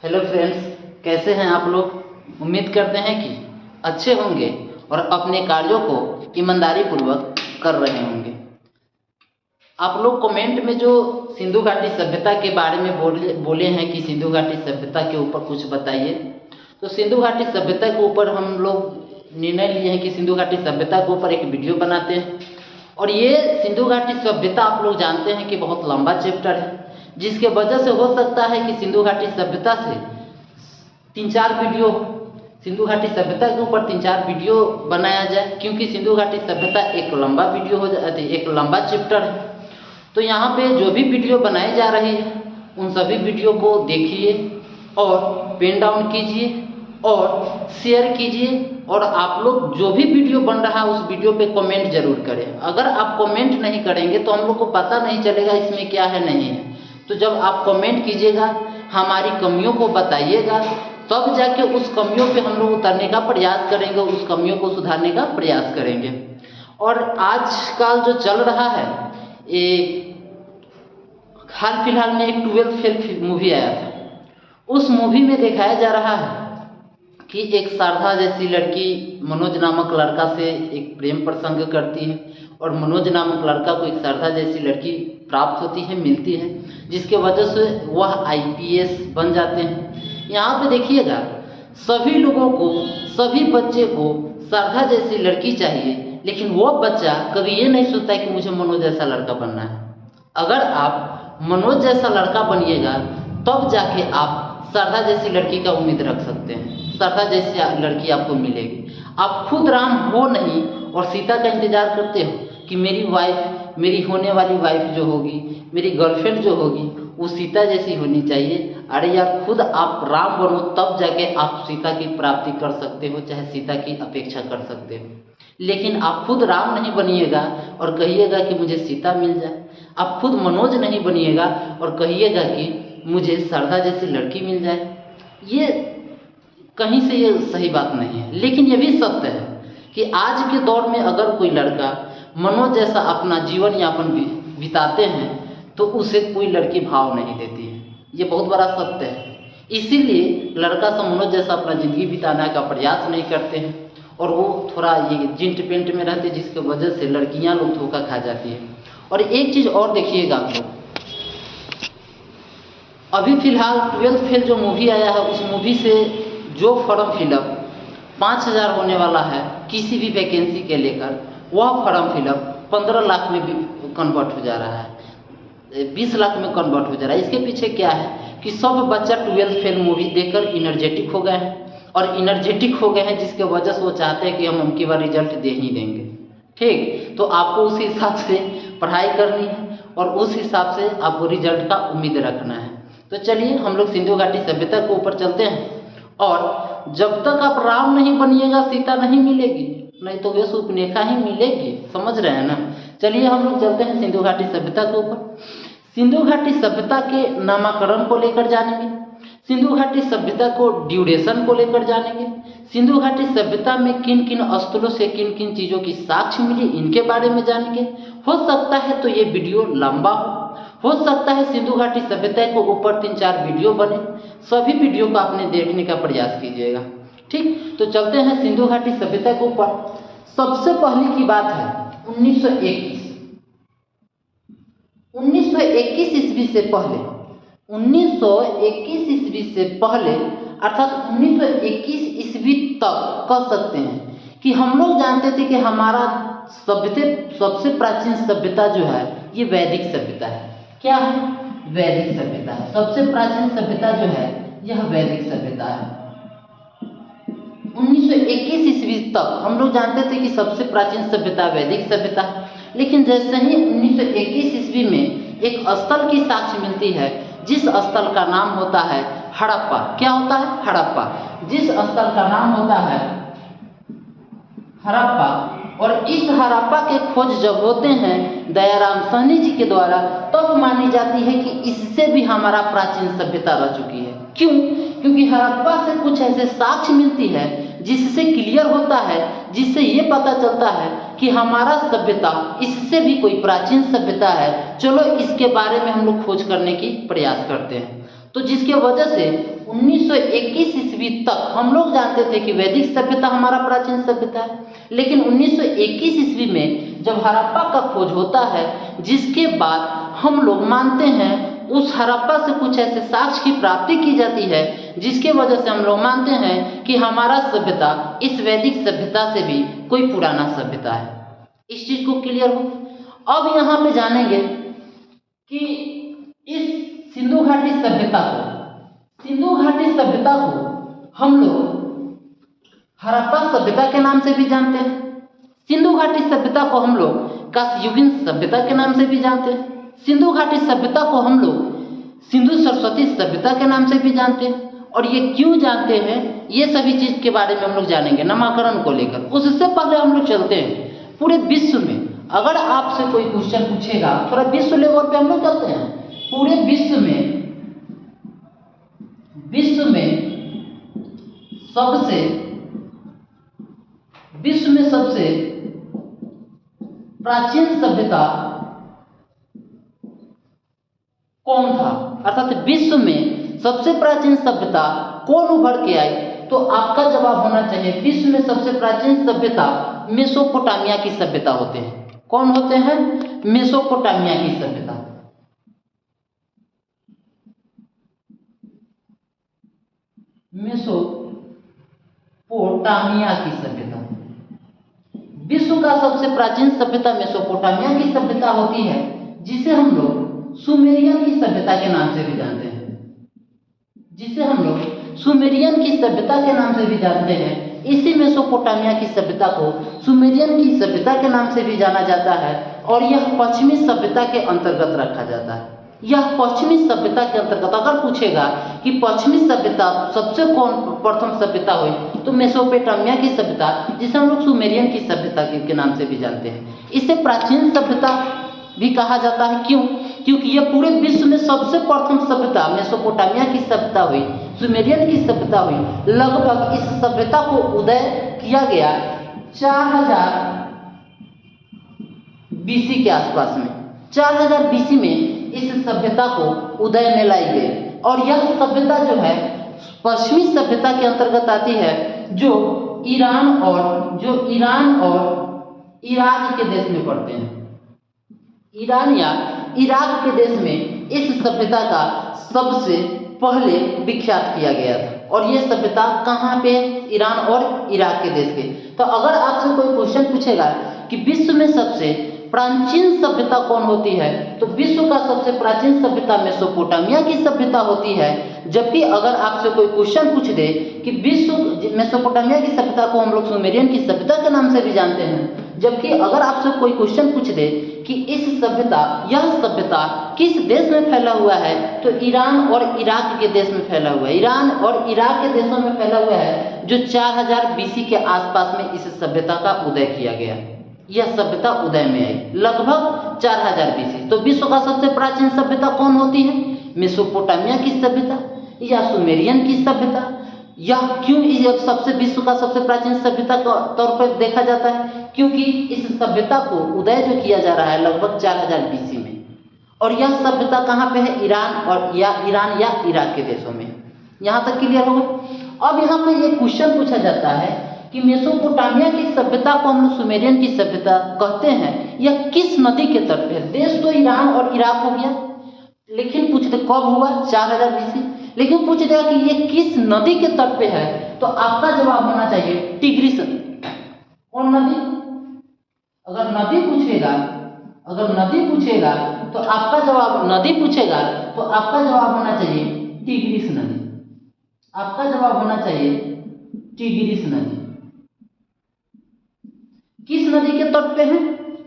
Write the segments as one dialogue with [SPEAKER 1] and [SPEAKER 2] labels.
[SPEAKER 1] Hello friends, कैसे हैं आप लोग। उम्मीद करते हैं कि अच्छे होंगे और अपने कार्यों को ईमानदारी पूर्वक कर रहे होंगे। आप लोग कमेंट में जो सिंधु घाटी सभ्यता के बारे में बोले हैं कि सिंधु घाटी सभ्यता के ऊपर कुछ बताइए, तो सिंधु घाटी सभ्यता के ऊपर हम लोग निर्णय लिए हैं कि सिंधु घाटी सभ्यता के ऊपर एक वीडियो बनाते हैं। और ये सिंधु घाटी सभ्यता आप लोग जानते हैं कि बहुत लंबा चैप्टर है, जिसके वजह से हो सकता है कि सिंधु घाटी सभ्यता से 3-4 वीडियो सिंधु घाटी सभ्यता के ऊपर 3-4 वीडियो बनाया जाए, क्योंकि सिंधु घाटी सभ्यता एक लंबा वीडियो हो जाती है, एक लंबा चैप्टर है। तो यहाँ पे जो भी वीडियो बनाई जा रही है उन सभी वीडियो को देखिए और पेन डाउन कीजिए और शेयर कीजिए। और आप लोग जो भी वीडियो बन रहा है उस वीडियो पे कमेंट जरूर करें। अगर आप कमेंट नहीं करेंगे तो हम लोग को पता नहीं चलेगा इसमें क्या है नहीं है। तो जब आप कमेंट कीजिएगा, हमारी कमियों को बताइएगा, तब जाके उस कमियों पे हम लोग उतरने का प्रयास करेंगे, उस कमियों को सुधारने का प्रयास करेंगे। और आजकल जो चल रहा है, ये हाल फिलहाल में एक 12th फेल मूवी आया था। उस मूवी में दिखाया जा रहा है कि एक शारदा जैसी लड़की मनोज नामक लड़का से एक प्रेम प्रसंग करती है और मनोज नामक लड़का को एक शारदा जैसी लड़की प्राप्त होती है, मिलती है, जिसके वजह से वह IPS बन जाते हैं। यहाँ पे देखिएगा, सभी लोगों को, सभी बच्चे को शारदा जैसी लड़की चाहिए, लेकिन वो बच्चा कभी ये नहीं सोचता है कि मुझे मनोज जैसा लड़का बनना है। अगर आप मनोज जैसा लड़का बनिएगा तब जाके आप शारदा जैसी लड़की का उम्मीद रख सकते हैं, शारदा जैसी लड़की आपको मिलेगी। आप खुद राम हो नहीं और सीता का इंतजार करते हो कि मेरी वाइफ, मेरी होने वाली वाइफ जो होगी, मेरी गर्लफ्रेंड जो होगी, वो सीता जैसी होनी चाहिए। अरे यार, खुद आप राम बनो तब जाके आप सीता की प्राप्ति कर सकते हो, चाहे सीता की अपेक्षा कर सकते हो। लेकिन आप खुद राम नहीं बनिएगा और कहिएगा कि मुझे सीता मिल जाए। आप खुद मनोज नहीं बनिएगा और कहिएगा कि मुझे शारदा जैसी लड़की मिल जाए। ये कहीं से ये सही बात नहीं है। लेकिन ये भी सत्य है कि आज के दौर में अगर कोई लड़का मनोज जैसा अपना जीवन यापन बिताते हैं तो उसे कोई लड़की भाव नहीं देती है। ये बहुत बड़ा सत्य है। इसीलिए लड़का सब मनोज जैसा अपना ज़िंदगी बिताने का प्रयास नहीं करते हैं और वो थोड़ा ये जिंट पेंट में रहते, जिसके वजह से लड़कियां लोग धोखा खा जाती है। और एक चीज़ और देखिएगा आप लोग, अभी फिलहाल 12th फेल जो मूवी आया है, उस मूवी से जो फॉर्म फिलअप 5,000 होने वाला है किसी भी वैकेंसी के लेकर, वह फॉर्म फिलअप 15 लाख में भी कन्वर्ट हो जा रहा है, 20 लाख में कन्वर्ट हो जा रहा है। इसके पीछे क्या है कि सब बच्चा 12th फेल मूवी देखकर इनर्जेटिक हो गए हैं और इनर्जेटिक हो गए हैं, जिसके वजह से वो चाहते हैं कि हम उनकी बार रिजल्ट दे ही देंगे। ठीक, तो आपको उस हिसाब से पढ़ाई करनी है और उस हिसाब से आपको रिजल्ट का उम्मीद रखना है। तो चलिए हम लोग सिंधु घाटी सभ्यता के ऊपर चलते हैं। और जब तक आप राम नहीं बनिएगा सीता नहीं मिलेगी, नहीं तो वे सुपनेखा ही मिलेगी। समझ रहे हैं ना। चलिए हम लोग चलते हैं सिंधु घाटी सभ्यता के ऊपर। सिंधु घाटी सभ्यता के नामकरण को लेकर जानेंगे, सिंधु घाटी सभ्यता को ड्यूरेशन को लेकर जानेंगे, सिंधु घाटी सभ्यता में किन किन स्थलों से किन किन चीज़ों की साक्ष्य मिली, इनके बारे में जानेंगे। हो सकता है तो ये वीडियो लंबा हो सकता है सिंधु घाटी सभ्यता के ऊपर 3-4 वीडियो बने। सभी वीडियो को आपने देखने का प्रयास कीजिएगा। ठीक, तो चलते हैं सिंधु घाटी सभ्यता के ऊपर। सबसे पहले की बात है 1921 ईस्वी से पहले, 1921 ईस्वी से पहले अर्थात 1921 ईस्वी तक कह सकते हैं कि हम लोग जानते थे कि हमारा सबसे प्राचीन सभ्यता जो है ये वैदिक सभ्यता है। क्या है? वैदिक सभ्यता है। सबसे प्राचीन सभ्यता जो है यह वैदिक सभ्यता है। 1921 ईस्वी तक हम लोग जानते थे कि सबसे प्राचीन सभ्यता वैदिक सभ्यता है। लेकिन जैसे ही 1921 ईस्वी में एक स्थल की साक्ष्य मिलती है, जिस स्थल का नाम होता है हड़प्पा। क्या होता है? हड़प्पा। जिस स्थल का नाम होता है हड़प्पा, और इस हड़प्पा के खोज जब होते हैं दयाराम साहनी जी के द्वारा, तब मानी जाती है कि इससे भी हमारा प्राचीन सभ्यता रह चुकी है। क्यों? क्योंकि हड़प्पा से कुछ ऐसे साक्ष्य मिलती है जिससे क्लियर होता है, जिससे ये पता चलता है कि हमारा सभ्यता इससे भी कोई प्राचीन सभ्यता है। चलो इसके बारे में हम लोग खोज करने की प्रयास करते हैं। तो जिसके वजह से 1921 ईस्वी तक हम लोग जानते थे कि वैदिक सभ्यता हमारा प्राचीन सभ्यता है, लेकिन 1921 ईस्वी में जब हड़प्पा का खोज होता है, जिसके बाद हम लोग मानते हैं उस हड़प्पा से कुछ ऐसे साक्ष्य की प्राप्ति की जाती है, जिसके वजह से हम लोग मानते हैं कि हमारा सभ्यता इस वैदिक सभ्यता से भी कोई पुराना सभ्यता है। इस चीज को क्लियर हो। अब यहाँ पे जानेंगे कि इस सिंधु घाटी सभ्यता को हम लोग हड़प्पा सभ्यता के नाम से भी जानते हैं। सिंधु घाटी सभ्यता को हम लोग कांस्ययुगीन सभ्यता के नाम से भी जानते हैं। सिंधु घाटी सभ्यता को हम लोग सिंधु सरस्वती सभ्यता के नाम से भी जानते हैं। और ये क्यों जानते हैं, ये सभी चीज के बारे में हम लोग जानेंगे नामकरण को लेकर। उससे पहले हम लोग चलते हैं पूरे विश्व में। अगर आपसे कोई क्वेश्चन पूछेगा, थोड़ा विश्व लेवल पे हम लोग चलते हैं, पूरे विश्व में सबसे प्राचीन सभ्यता कौन था, अर्थात विश्व में सबसे प्राचीन सभ्यता कौन उभर के आई, तो आपका जवाब होना चाहिए विश्व में सबसे प्राचीन सभ्यता मेसोपोटामिया की सभ्यता होते हैं। कौन होते हैं? मेसोपोटामिया की सभ्यता। मेसोपोटामिया की सभ्यता, विश्व का सबसे प्राचीन सभ्यता मेसोपोटामिया की सभ्यता होती है, जिसे हम लोग सुमेरियन की सभ्यता के नाम से भी जानते हैं। इसी मेसोपोटामिया की सभ्यता को सुमेरियन की सभ्यता के नाम से भी जाना जाता है, और यह पश्चिमी सभ्यता के अंतर्गत रखा जाता है। यह पश्चिमी सभ्यता के अंतर्गत अगर पूछेगा कि पश्चिमी सभ्यता सबसे कौन प्रथम सभ्यता हुई, तो मेसोपोटामिया की सभ्यता, जिसे हम लोग सुमेरियन की सभ्यता के नाम से भी जानते हैं। इसे प्राचीन सभ्यता भी कहा जाता है। क्यों? क्योंकि यह पूरे विश्व में सबसे प्रथम सभ्यता मेसोपोटामिया की सभ्यता हुई, सुमेरियन की सभ्यता हुई। लगभग इस सभ्यता को उदय किया गया 4000 बीसी के आसपास में। 4000 बीसी में इस सभ्यता को उदय में लाई गई, और यह सभ्यता जो है पश्चिमी सभ्यता के अंतर्गत आती है, जो ईरान और इराक के देश में पड़ते हैं। ईरान या इराक के देश में इस सभ्यता का सबसे पहले विख्यात किया गया था, और यह सभ्यता कहाँ पे? ईरान और इराक के देश के। तो अगर आपसे कोई क्वेश्चन पूछेगा कि विश्व में सबसे प्राचीन सभ्यता कौन होती है, तो विश्व का सबसे प्राचीन सभ्यता मेसोपोटामिया की सभ्यता होती है। जबकि अगर आपसे कोई क्वेश्चन पूछ दे कि विश्व मेसोपोटामिया की सभ्यता को हम लोग सुमेरियन की सभ्यता के नाम से भी जानते हैं, जबकि अगर आपसे कोई क्वेश्चन पूछ दे कि यह सभ्यता किस देश में फैला हुआ है, तो ईरान और इराक के देश में फैला हुआ है। ईरान और इराक के देशों में फैला हुआ है, जो 4000 बीसी के आसपास में इस सभ्यता का उदय किया गया। यह सभ्यता उदय में आई लगभग 4000 बीसी। तो विश्व का सबसे प्राचीन सभ्यता कौन होती है? मेसोपोटामिया की सभ्यता या सुमेरियन की सभ्यता। यह क्यों सबसे विश्व का सबसे प्राचीन सभ्यता के तौर पर देखा जाता है? क्योंकि इस सभ्यता को उदय जो किया जा रहा है लगभग 4000 बीसी में, और यह सभ्यता कहाँ पे है? ईरान या इराक के देशों में। यहाँ तक क्लियर होगा। अब यहाँ पे ये क्वेश्चन पूछा जाता है कि मेसोपोटामिया की सभ्यता को हम लोग सुमेरियन की सभ्यता कहते हैं, यह किस नदी के तट पे है? देश तो ईरान और इराक हो गया, लेकिन पूछते कब हुआ? 4000 बीसी। लेकिन पूछ दिया कि ये किस नदी के तट पे है, तो आपका जवाब होना चाहिए टिग्रिस। कौन नदी? अगर नदी पूछेगा तो आपका जवाब होना चाहिए टिग्रिस नदी। आपका जवाब होना चाहिए टिग्रिस नदी। किस नदी के तट पे है?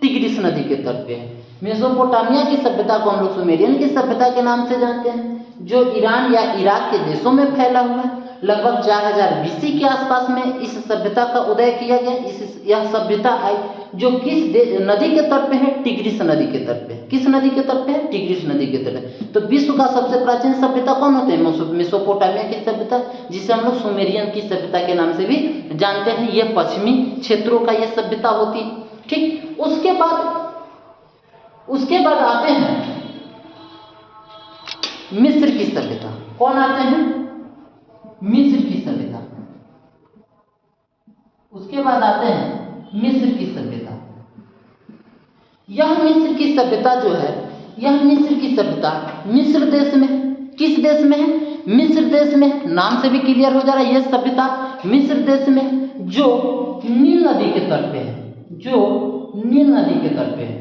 [SPEAKER 1] टिग्रिस नदी के तट पे है। मेसोपोटामिया की सभ्यता को हम लोग सुमेरियन की सभ्यता के नाम से जानते हैं, जो ईरान या इराक के देशों में फैला हुआ है। लगभग 4000 बीसी के आसपास में इस सभ्यता का उदय किया गया। यह सभ्यता आई जो किस नदी के तट पे है? टिग्रिस नदी के तट पे। किस नदी के तट पे है? टिग्रिस नदी के तट पे। तो विश्व का सबसे प्राचीन सभ्यता कौन होते हैं? मेसोपोटामिया की सभ्यता, जिसे हम लोग सुमेरियन की सभ्यता के नाम से भी जानते हैं। यह पश्चिमी क्षेत्रों का यह सभ्यता होती है। ठीक, उसके बाद आते हैं मिस्र की सभ्यता। कौन आते हैं? मिस्र की सभ्यता। उसके बाद आते हैं मिस्र की सभ्यता। यह मिस्र की सभ्यता जो है, यह मिस्र की सभ्यता मिस्र देश में, किस देश में है? मिस्र देश में। नाम से भी क्लियर हो जा रहा है, यह सभ्यता मिस्र देश में जो नील नदी के तट पे है, जो नील नदी के तट पे है।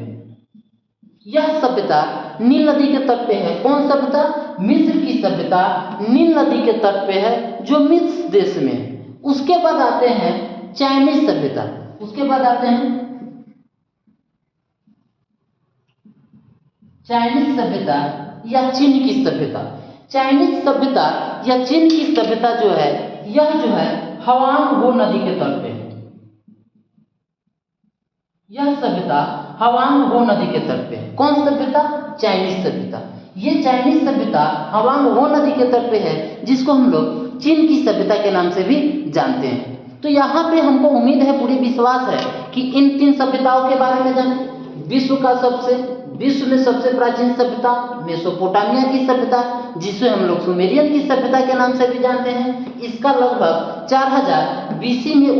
[SPEAKER 1] यह सभ्यता नील नदी के तट पे है। कौन सभ्यता? मिस्र की सभ्यता नील नदी के तट पे है जो मिस्र देश में है। उसके बाद आते हैं चाइनीज सभ्यता। उसके बाद आते हैं चाइनीज सभ्यता या चीन की सभ्यता। चाइनीज सभ्यता या चीन की सभ्यता जो है, यह जो है हवांग हो नदी के तट पे है। यह सभ्यता हवांग हो नदी के तट पे है। कौन सभ्यता? चाइनीज सभ्यता। ये चाइनीज सभ्यता हवांग हो नदी के तट पे है, जिसको हम लोग चीन की सभ्यता के नाम से भी जानते हैं। तो यहाँ पे हमको उम्मीद है, पूरी विश्वास है कि इन 3 सभ्यताओं के बारे में जाने। विश्व में सबसे प्राचीन सभ्यता मेसोपोटामिया की सभ्यता, जिसे हम लोग सुमेरियन की सभ्यता के नाम से भी जानते हैं। इसका लगभग 4000 BC में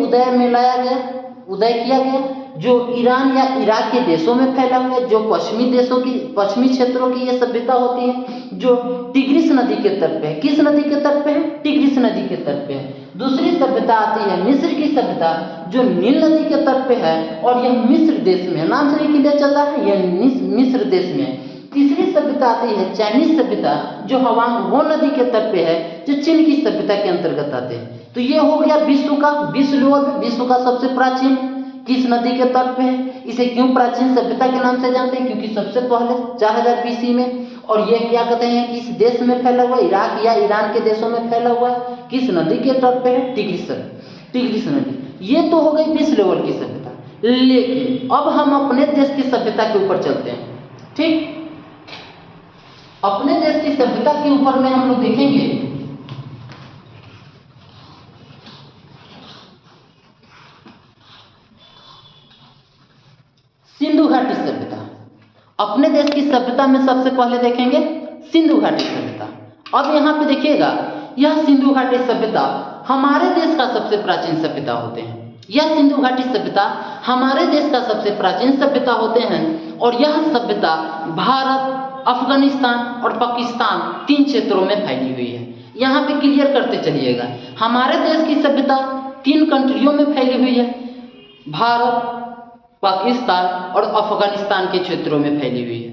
[SPEAKER 1] उदय किया गया, जो ईरान या इराक के देशों में फैला हुआ है, जो पश्चिमी क्षेत्रों की ये सभ्यता होती है, जो टिग्रिस नदी के तट पे है। किस नदी के तट पे है? टिग्रिस नदी के तट पे है। दूसरी सभ्यता आती है मिस्र की सभ्यता, जो नील नदी के तट पे है और यह मिस्र देश में है। नाम से भी क्लियर चलता है, यह मिस्र देश में है। तीसरी सभ्यता आती है चाइनीज सभ्यता, जो हवांग हो नदी के तट पे है, जो चीन की सभ्यता के अंतर्गत आते हैं। तो ये हो गया विश्व का सबसे प्राचीन किस नदी के तट पे है। इसे क्यों प्राचीन सभ्यता के नाम से जानते हैं? क्योंकि सबसे पहले 4000 BC में, और ये क्या कहते हैं, किस देश में फैला हुआ है? इराक या ईरान के देशों में फैला हुआ है। किस नदी के तट पे है? टिग्रिस नदी। ये तो हो गई विश्व लेवल की सभ्यता। लेकिन अब हम अपने देश की सभ्यता के ऊपर चलते हैं। ठीक, अपने देश की सभ्यता के ऊपर में हम लोग देखेंगे सिंधु घाटी सभ्यता। अपने देश की सभ्यता में सबसे पहले देखेंगे सिंधु घाटी सभ्यता। अब यहाँ पे देखिएगा, यह सिंधु घाटी सभ्यता हमारे देश का सबसे प्राचीन सभ्यता होते हैं। यह सिंधु घाटी सभ्यता हमारे देश का सबसे प्राचीन सभ्यता होते हैं, और यह सभ्यता भारत, अफगानिस्तान और पाकिस्तान 3 क्षेत्रों में फैली हुई है। यहाँ पे क्लियर करते चलिएगा, हमारे देश की सभ्यता 3 कंट्रियों में फैली हुई है, भारत, पाकिस्तान और अफगानिस्तान के क्षेत्रों में फैली हुई है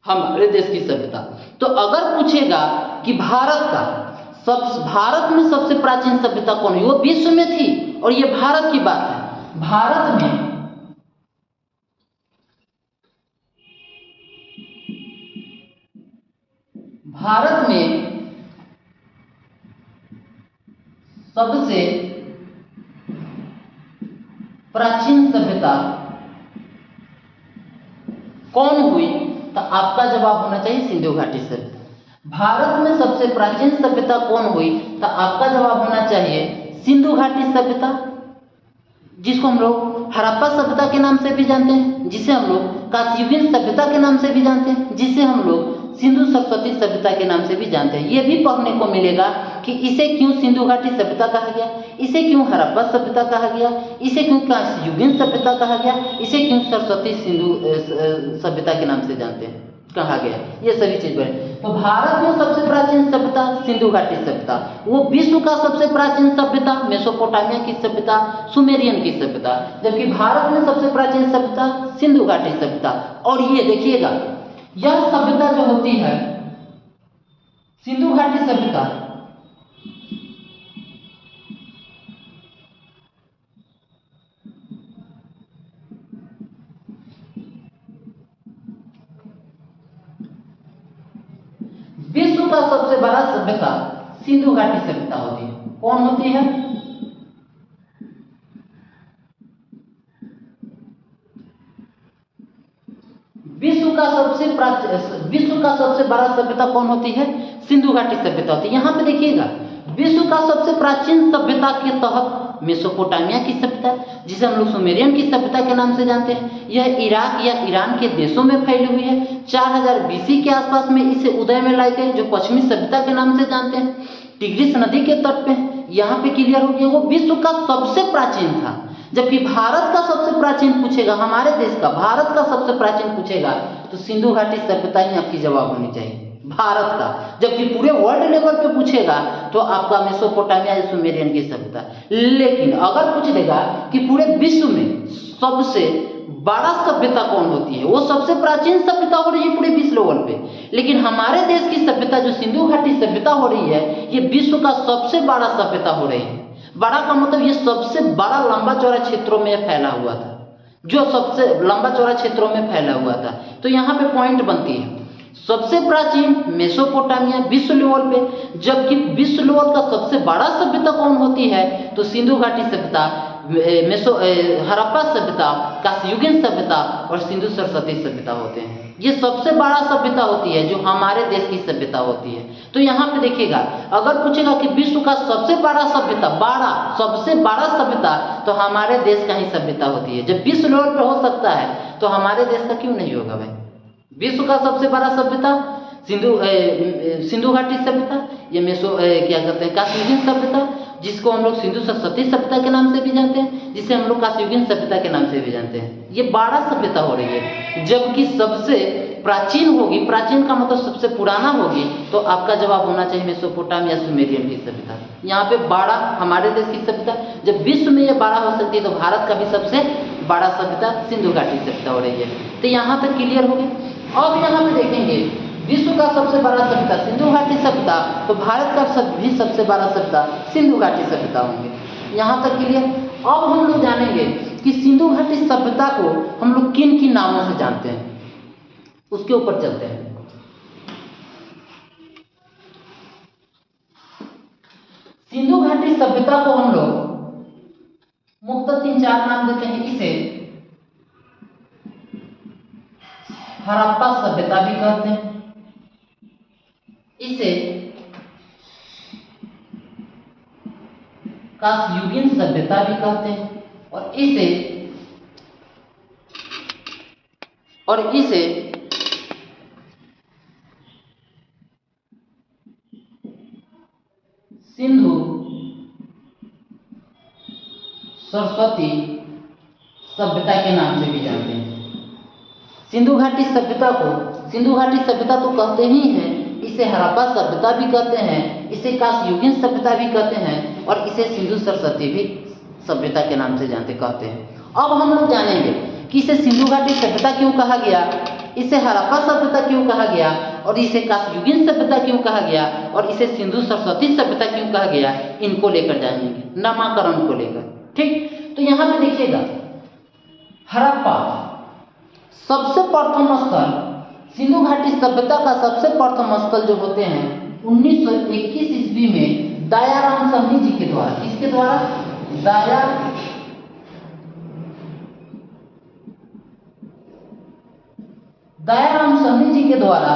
[SPEAKER 1] हमारे देश की सभ्यता। तो अगर पूछेगा कि भारत में सबसे प्राचीन सभ्यता कौन है, वो विश्व में थी, और ये भारत की बात है। भारत में सबसे प्राचीन सभ्यता कौन हुई? तो आपका जवाब होना चाहिए सिंधु घाटी सभ्यता। भारत में सबसे प्राचीन सभ्यता कौन हुई? तो आपका जवाब होना चाहिए सिंधु घाटी सभ्यता, जिसको हम लोग हड़प्पा सभ्यता के नाम से भी जानते हैं, जिसे हम लोग कास्यपियन सभ्यता के नाम से भी जानते हैं, जिसे हम लोग सिंधु सरस्वती सभ्यता के नाम से भी जानते हैं। ये भी पढ़ने को मिलेगा कि इसे क्यों सिंधु घाटी सभ्यता कहा गया, इसे क्यों हड़प्पा सभ्यता कहा गया, इसे क्यों कास्यपियन सभ्यता कहा गया, इसे क्यों सरस्वती सिंधु सभ्यता के नाम से जानते हैं, कहा गया। ये सभी चीज बने। तो भारत में सबसे प्राचीन सभ्यता सिंधु घाटी सभ्यता, वो विश्व का सबसे प्राचीन सभ्यता मेसोपोटामिया की सभ्यता, सुमेरियन की सभ्यता, जबकि भारत में सबसे प्राचीन सभ्यता सिंधु घाटी सभ्यता। और ये देखिएगा, यह सभ्यता जो होती है सिंधु घाटी सभ्यता, विश्व का सबसे बड़ा सभ्यता सिंधु घाटी सभ्यता होती है। कौन होती है? विश्व का सबसे बड़ा सभ्यता कौन होती है? सिंधु घाटी सभ्यता होती है। यहाँ पे देखिएगा, विश्व का सबसे प्राचीन सभ्यता के तहत मेसोपोटामिया की सभ्यता, जिसे हम लोग सुमेरियन की सभ्यता के नाम से जानते हैं, यह इराक या ईरान के देशों में फैली हुई है। 4000 BC के आसपास में इसे उदय में लाए गए, जो पश्चिमी सभ्यता के नाम से जानते हैं। टिग्रिस नदी के तट पे, यहाँ पे क्लियर हो गया, वो विश्व का सबसे प्राचीन था। जबकि भारत का सबसे प्राचीन पूछेगा, हमारे देश का, भारत का सबसे प्राचीन पूछेगा तो सिंधु घाटी सभ्यता ही आपकी जवाब होनी चाहिए, भारत का। जबकि पूरे वर्ल्ड लेवल पे पूछेगा तो आपका मेसोपोटामिया या सुमेरियन की सभ्यता। लेकिन अगर पूछ देगा कि पूरे विश्व में सबसे बड़ा सभ्यता कौन होती है, वो सबसे प्राचीन सभ्यता हो रही है पूरे विश्व लेवल पे, लेकिन हमारे देश की सभ्यता जो सिंधु घाटी सभ्यता हो रही है, ये विश्व का सबसे बड़ा सभ्यता हो रही है। बड़ा का मतलब ये सबसे बड़ा लंबा चौड़ा क्षेत्रों में फैला हुआ था, जो सबसे लंबा चौड़ा क्षेत्रों में फैला हुआ था। तो यहाँ पे पॉइंट बनती है, सबसे प्राचीन मेसोपोटामिया विश्व लेवल पे, जबकि विश्व लेवल का सबसे बड़ा सभ्यता कौन होती है तो सिंधु घाटी सभ्यता, हड़प्पा सभ्यता, कांस्ययुगीन सभ्यता और सिंधु सरस्वती सभ्यता होते हैं। ये सबसे बड़ा सभ्यता होती है जो हमारे देश की सभ्यता होती है। तो यहाँ पे देखिएगा, अगर पूछेगा कि विश्व का सबसे बड़ा सभ्यता, सबसे बड़ा सभ्यता, तो हमारे देश का ही सभ्यता होती है। जब विश्व लेवल पे हो सकता है तो हमारे देश का क्यों नहीं होगा भाई? विश्व का सबसे बड़ा सभ्यता सिंधु घाटी सभ्यता, ये क्या कहते हैं, कांस्ययुगीन सभ्यता, जिसको हम लोग सिंधु सरस्वती सभ्यता के नाम से भी जानते हैं, जिसे हम लोग कांस्ययुगीन सभ्यता के नाम से भी जानते हैं। ये 12 सभ्यता हो रही है। जबकि सबसे प्राचीन होगी, प्राचीन का मतलब सबसे पुराना होगी, तो आपका जवाब होना चाहिए मेसोपोटामिया सुमेरियन की सभ्यता। यहाँ पे 12 हमारे देश की सभ्यता, जब विश्व में ये 12 हो सकती है तो भारत का भी सबसे बड़ा सभ्यता सिंधु घाटी सभ्यता हो रही है। तो यहाँ तक क्लियर हो गया। अब यहाँ पे देखेंगे, विश्व का सबसे बड़ा सभ्यता सिंधु घाटी सभ्यता, तो भारत का भी सबसे बड़ा सभ्यता सिंधु घाटी सभ्यता होंगे। यहाँ तक क्लियर। अब हम लोग जानेंगे कि सिंधु घाटी सभ्यता को हम लोग किन किन नामों से जानते हैं, उसके ऊपर चलते हैं। सिंधु घाटी सभ्यता को हम लोग मुख्यतः 3-4 नाम देते हैं। इसे हड़प्पा सभ्यता भी कहते हैं, इसे कांस्ययुगीन सभ्यता भी कहते हैं, और इसे सिंधु सरस्वती सभ्यता के नाम से भी जानते हैं। सिंधु घाटी सभ्यता को सिंधु घाटी सभ्यता तो कहते ही हैं, इसे हड़प्पा सभ्यता भी कहते हैं, इसे कांस्ययुगीन सभ्यता भी कहते हैं, और इसे सिंधु सरस्वती भी सभ्यता के नाम से कहते हैं। अब हम लोग जानेंगे कि इसे सिंधु घाटी सभ्यता क्यों कहा गया, इसे हड़प्पा सभ्यता क्यों कहा गया, और इसे कांस्ययुगीन सभ्यता क्यों कहा गया, और इसे सिंधु सरस्वती सभ्यता क्यों कहा गया। इनको लेकर जानेंगे, नामकरण को लेकर। ठीक, तो यहाँ पे देखिएगा, हड़प्पा सबसे प्रथम स्थल, सिंधु घाटी सभ्यता का सबसे प्रथम स्थल जो होते हैं 1921 ईस्वी में दयाराम साहनी जी के द्वारा। किसके द्वारा? दयाराम साहनी जी के द्वारा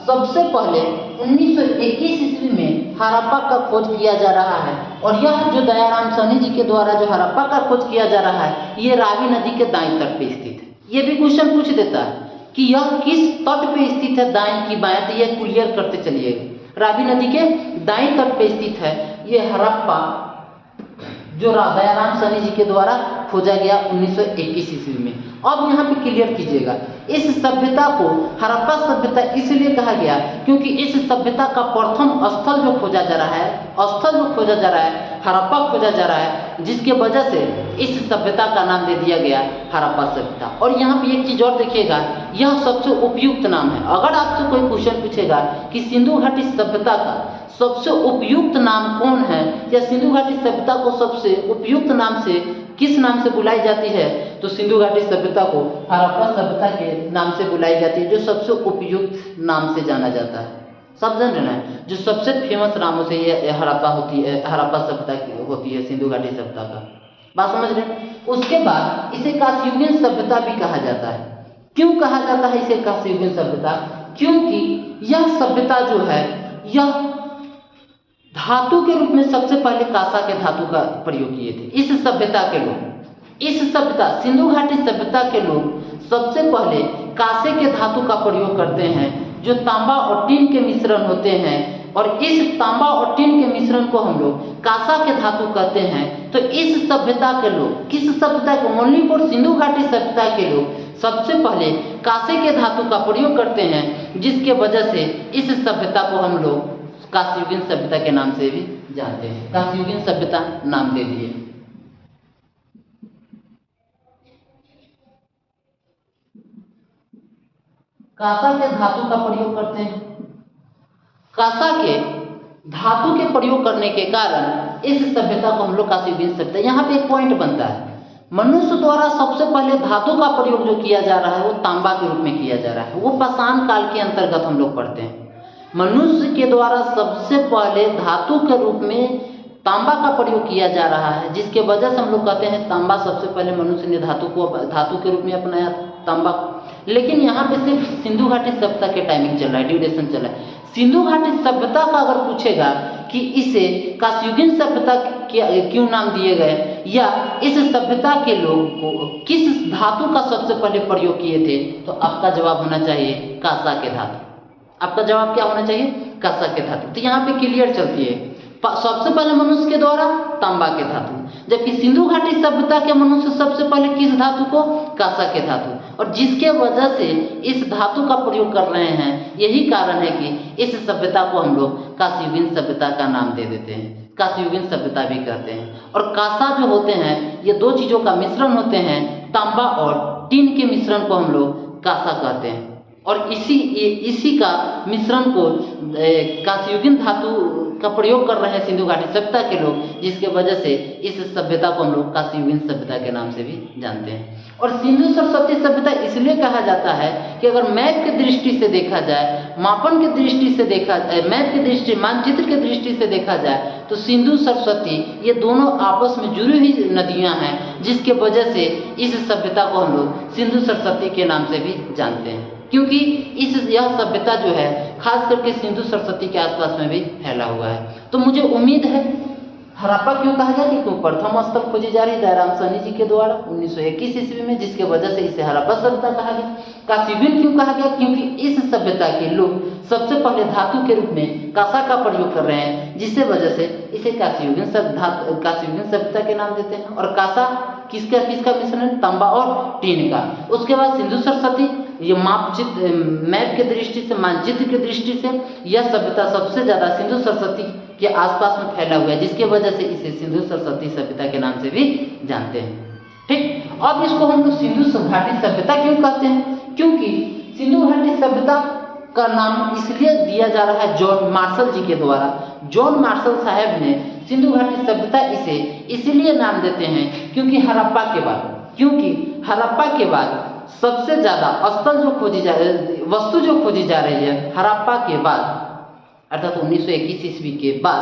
[SPEAKER 1] सबसे पहले 1921 ईस्वी में हड़प्पा का खोज किया जा रहा है। और यह जो दयाराम साहनी जी के द्वारा जो हड़प्पा का खोज किया जा रहा है, ये रावी नदी के दाईं तट पे स्थित है। ये भी क्वेश्चन पूछ देता है कि यह किस तट पे स्थित है, दाएं की बाएं, तो ये क्लियर करते चलिएगा। रावी नदी के दाएं तट पे स्थित है ये हड़प्पा, जो दयाराम साहनी जी के द्वारा खोजा गया 1921 ईस्वी में। अब यहाँ पे क्लियर कीजिएगा, इस सभ्यता को हड़प्पा सभ्यता इसलिए कहा गया क्योंकि इस सभ्यता का प्रथम स्थल जो खोजा जा रहा है, हड़प्पा खोजा जा रहा है, जिसके वजह से इस सभ्यता का नाम दे दिया गया हड़प्पा सभ्यता। और यहाँ पे एक चीज और देखिएगा, यह सबसे उपयुक्त नाम है। अगर आपसे कोई क्वेश्चन पूछेगा कि सिंधु घाटी सभ्यता का सबसे उपयुक्त नाम कौन है, या सिंधु घाटी सभ्यता को सबसे उपयुक्त नाम से किस नाम से बुलाई जाती है, तो सिंधु घाटी सभ्यता को हड़प्पा सभ्यता के नाम से बुलाई जाती है, जो सबसे उपयुक्त नाम से जाना जाता है। सब जान रहे हैं, जो सबसे फेमस नामों से ये हड़प्पा होती है, हड़प्पा सभ्यता होती है सिंधु घाटी सभ्यता का। बात समझ रहे हैं? उसके बाद इसे कांस्ययुगीन सभ्यता भी कहा जाता है। क्यों कहा जाता है इसे कांस्ययुगीन सभ्यता? क्योंकि यह सभ्यता जो है, यह धातु के रूप में सबसे पहले कांसा के धातु का प्रयोग किए थे। इस सभ्यता के लोग, इस सभ्यता सिंधु घाटी सभ्यता के लोग सबसे पहले कांसे के धातु का प्रयोग करते हैं, जो तांबा और टीन के मिश्रण होते हैं, और इस तांबा और टीन के मिश्रण को हम लोग कांसा के धातु कहते हैं। तो इस सभ्यता के लोग, किस सभ्यता के, मणिपुर सिंधु घाटी सभ्यता के लोग सबसे पहले कांसे के धातु का प्रयोग करते हैं, जिसके वजह से इस सभ्यता को हम लोग कांस्ययुगीन सभ्यता के नाम से भी जानते हैं। कांस्ययुगीन सभ्यता नाम दे दिए। कांसा के धातु का प्रयोग करते हैं। कांसा के धातु के प्रयोग करने के कारण इस सभ्यता को हम लोग कांस्ययुगीन सभ्यता। यहाँ पे एक पॉइंट बनता है, मनुष्य द्वारा सबसे पहले धातु का प्रयोग जो किया जा रहा है वो तांबा के रूप में किया जा रहा है। वो पाषाण काल के अंतर्गत हम लोग पढ़ते हैं। मनुष्य के द्वारा सबसे पहले धातु के रूप में तांबा का प्रयोग किया जा रहा है, जिसके वजह से हम लोग कहते हैं तांबा सबसे पहले मनुष्य ने धातु के रूप में अपनाया तांबा। लेकिन यहाँ पे सिर्फ सिंधु घाटी सभ्यता के टाइमिंग चल रहा है, ड्यूरेशन चल रहा है। सिंधु घाटी सभ्यता का अगर पूछेगा कि इसे कांस्ययुगीन सभ्यता क्यों नाम दिए गए, या इस सभ्यता के लोग को किस धातु का सबसे पहले प्रयोग किए थे, तो आपका जवाब होना चाहिए कांसा के धातु। आपका जवाब क्या होना चाहिए? कांसा के धातु। तो यहाँ पे क्लियर चलती है, सबसे पहले मनुष्य के द्वारा तांबा के धातु, जबकि सिंधु घाटी सभ्यता के मनुष्य सबसे पहले किस धातु को? कांसा के धातु। और जिसके वजह से इस धातु का प्रयोग कर रहे हैं, यही कारण है कि इस सभ्यता को हम लोग कांस्ययुगीन सभ्यता का नाम दे देते हैं, कांस्ययुगीन सभ्यता भी कहते हैं। और कांसा जो होते हैं ये दो चीज़ों का मिश्रण होते हैं, तांबा और टीन के मिश्रण को हम लोग कांसा कहते हैं। और इसी का मिश्रण को कांस्ययुगीन धातु का प्रयोग कर रहे हैं सिंधु घाटी सभ्यता के लोग, जिसके वजह से इस सभ्यता को हम लोग कांस्ययुगीन सभ्यता के नाम से भी जानते हैं। और सिंधु सरस्वती सभ्यता इसलिए कहा जाता है कि अगर मैप की दृष्टि से देखा जाए, मापन की दृष्टि से देखा जाए, मैप की दृष्टि, मानचित्र की दृष्टि से देखा जाए, तो सिंधु सरस्वती ये दोनों आपस में जुड़ी हुई नदियां हैं, जिसके वजह से इस सभ्यता को हम लोग सिंधु सरस्वती के नाम से भी जानते हैं। क्योंकि यह सभ्यता जो है खास करके सिंधु सरस्वती के आसपास में भी फैला हुआ है। तो मुझे उम्मीद है, हड़प्पा क्यों कहा गया? क्योंकि प्रथम स्थल खोजी जा रही दयाराम साहनी जी के द्वारा 1921 ईस्वी में, जिसके वजह से इसे हड़प्पा सभ्यता कहा गया। कांस्ययुगीन क्यों कहा गया? क्योंकि इस सभ्यता के लोग सबसे पहले धातु के रूप में कांसा का प्रयोग कर रहे हैं, जिससे वजह से इसे कांस्ययुगीन सभ्यता के नाम देते हैं। और कांसा किसका मिश्रण है? तांबा और टीन का। उसके बाद सिंधु सरस्वती, ये मैप के दृष्टि से, मानचित्र की दृष्टि से यह सभ्यता सबसे ज़्यादा सिंधु सरस्वती के आसपास में फैला हुआ है, जिसके वजह से इसे सिंधु सरस्वती सभ्यता के नाम से भी जानते हैं। ठीक, अब इसको हम लोग सिंधु घाटी सभ्यता क्यों कहते हैं? क्योंकि सिंधु घाटी सभ्यता का नाम इसलिए दिया जा रहा है जॉन मार्शल जी के द्वारा। जॉन मार्शल साहब ने सिंधु घाटी सभ्यता इसे इसलिए नाम देते हैं क्योंकि हड़प्पा के बाद सबसे ज़्यादा वस्तु जो खोजी जा रही है हड़प्पा के बाद, अर्थात 1921 ईस्वी के बाद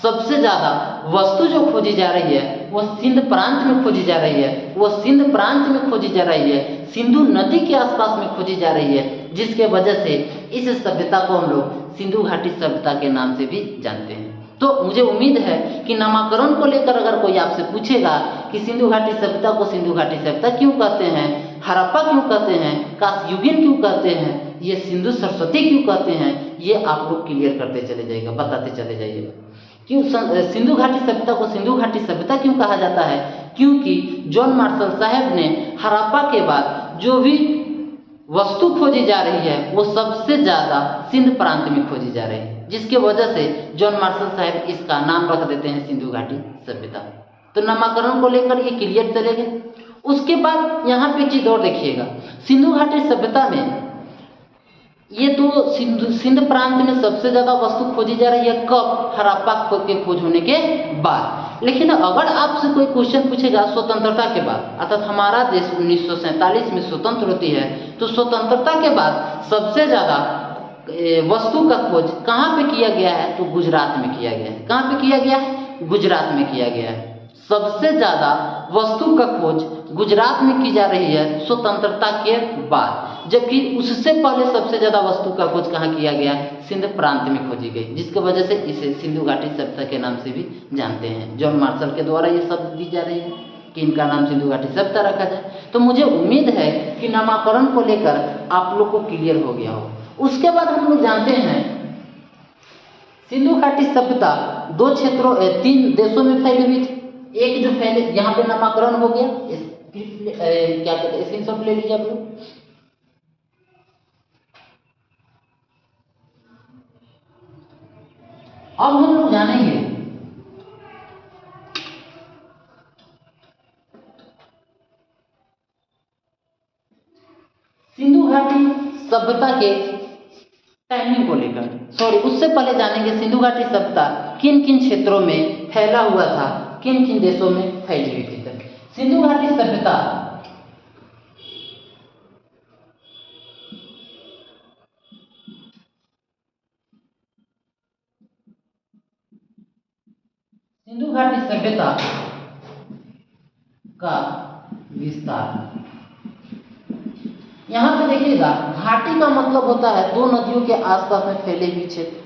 [SPEAKER 1] सबसे ज़्यादा वस्तु जो खोजी जा रही है वो सिंध प्रांत में खोजी जा रही है, सिंधु नदी के आसपास में खोजी जा रही है, जिसके वजह से इस सभ्यता को हम लोग सिंधु घाटी सभ्यता के नाम से भी जानते हैं। तो मुझे उम्मीद है कि नामकरण को लेकर अगर कोई आपसे पूछेगा कि सिंधु घाटी सभ्यता को सिंधु घाटी सभ्यता क्यों कहते हैं, हड़प्पा क्यों कहते हैं, कांस्ययुगीन क्यों कहते हैं, ये सिंधु सरस्वती क्यों कहते हैं, ये आप लोग क्लियर करते चले जाइएगा, बताते चले जाइएगा। क्यों सिंधु घाटी सभ्यता को सिंधु घाटी सभ्यता क्यों कहा जाता है? क्योंकि जॉन मार्शल साहब ने हड़प्पा के बाद जो भी वस्तु खोजी जा रही है वो सबसे ज़्यादा सिंध प्रांत में खोजी जा रही है, जिसके वजह से जॉन मार्शल साहब इसका नाम रख देते हैं सिंधु घाटी सभ्यता। तो नामकरण को लेकर ये क्लियर चलेगा। उसके बाद यहाँ पे चीज़ और देखिएगा, सिंधु घाटी सभ्यता में ये तो सिंध प्रांत में सबसे ज़्यादा वस्तु खोजी जा रही है कब? हड़प्पा के खोज होने के बाद। लेकिन अगर आपसे कोई क्वेश्चन पूछेगा स्वतंत्रता के बाद, अर्थात हमारा देश 1947 में स्वतंत्र होती है, तो स्वतंत्रता के बाद सबसे ज़्यादा वस्तु का खोज कहाँ पे किया गया है? तो गुजरात में किया गया है। कहाँ पे किया गया है? गुजरात में किया गया है। सबसे ज़्यादा वस्तु का खोज गुजरात में की जा रही है स्वतंत्रता के बाद। जबकि उससे पहले सबसे ज़्यादा वस्तु का खोज कहाँ किया गया? सिंध प्रांत में खोजी गई, जिसकी वजह से इसे सिंधु घाटी सभ्यता के नाम से भी जानते हैं। जॉन मार्शल के द्वारा ये शब्द दी जा रही है कि इनका नाम सिंधु घाटी सभ्यता रखा जाए। तो मुझे उम्मीद है कि नामकरण को लेकर आप लोग को क्लियर हो गया हो। उसके बाद हम लोग जानते हैं सिंधु घाटी सभ्यता 3 देशों में फैली हुई थी। एक जो फैले, यहाँ पे नामकरण हो गया, क्या कहते हैं, स्क्रीनशॉट ले लीजिए आप लोग। अब हम लोग जानेंगे सिंधु घाटी सभ्यता के टाइमिंग को लेकर। उससे पहले जानेंगे सिंधु घाटी सभ्यता किन किन क्षेत्रों में फैला हुआ था, किन किन देशों में फैली हुई थी। सिंधु घाटी सभ्यता का विस्तार, यहाँ पे देखिएगा, घाटी का मतलब होता है 2 नदियों के आसपास में फैले हुए क्षेत्र।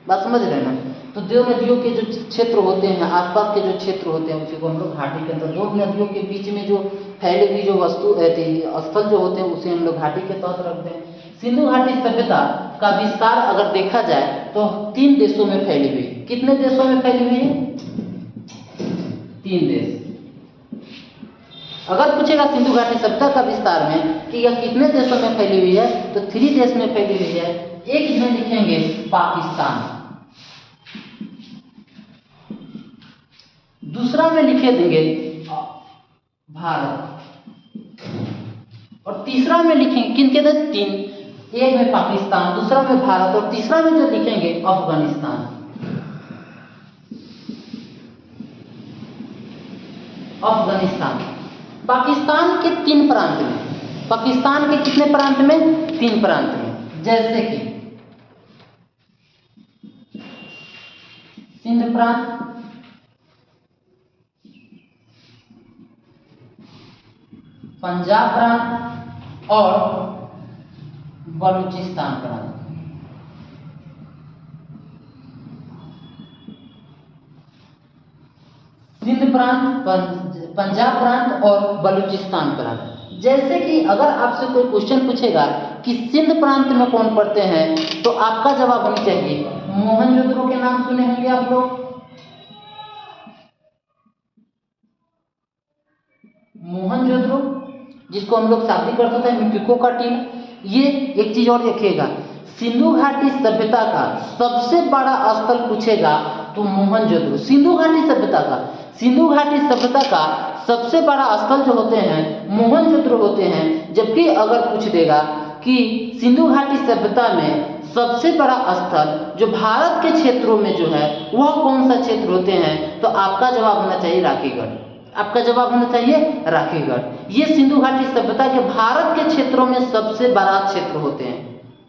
[SPEAKER 1] बात समझ रहे हैं ना? तो 2 नदियों के जो क्षेत्र होते हैं, आसपास के जो क्षेत्र होते हैं, उसी को हम लोग घाटी के अंदर, 2 नदियों के बीच में जो फैली हुई जो वस्तु स्थल जो होते हैं, उसे हम लोग घाटी के तहत रखते हैं। सिंधु घाटी सभ्यता का विस्तार अगर देखा जाए तो 3 देशों में फैली हुई। कितने देशों में फैली हुई है? 3 देश। अगर पूछेगा सिंधु घाटी सभ्यता का विस्तार में कि यह कितने देशों में फैली हुई है, तो 3 देश में फैली हुई है। एक इसमें लिखेंगे पाकिस्तान, दूसरा में लिखे देंगे भारत, और तीसरा में लिखेंगे किनके दे? 3। एक में पाकिस्तान, दूसरा में भारत, और तीसरा में जो लिखेंगे अफगानिस्तान। पाकिस्तान के 3 प्रांत में, पाकिस्तान के कितने प्रांत में? 3 प्रांत में, जैसे कि सिंध प्रांत, पंजाब प्रांत और बलूचिस्तान प्रांत। सिंध प्रांत, पंजाब प्रांत और बलूचिस्तान प्रांत। जैसे कि अगर आपसे कोई क्वेश्चन पूछेगा कि सिंध प्रांत में कौन पड़ते हैं, तो आपका जवाब होना चाहिए मोहनजोदड़ो के नाम सुने होंगे आप लोग। मोहनजोदड़ो, जिसको हम लोग शादी करते थे मिट्टी का टीला। ये एक चीज और देखिएगा, सिंधु घाटी सभ्यता का सबसे बड़ा स्थल पूछेगा तो मोहनजोदड़ो। सिंधु घाटी सभ्यता का सबसे बड़ा स्थल जो होते हैं मोहनजोदड़ो होते हैं। जबकि अगर पूछ देगा कि सिंधु घाटी सभ्यता में सबसे बड़ा स्थल जो भारत के क्षेत्रों में जो है वह कौन सा क्षेत्र होते हैं, तो आपका जवाब होना चाहिए राखीगढ़। आपका जवाब होना चाहिए राखीगढ़। ये सिंधु घाटी सभ्यता के भारत के क्षेत्रों में सबसे बड़ा क्षेत्र होते हैं।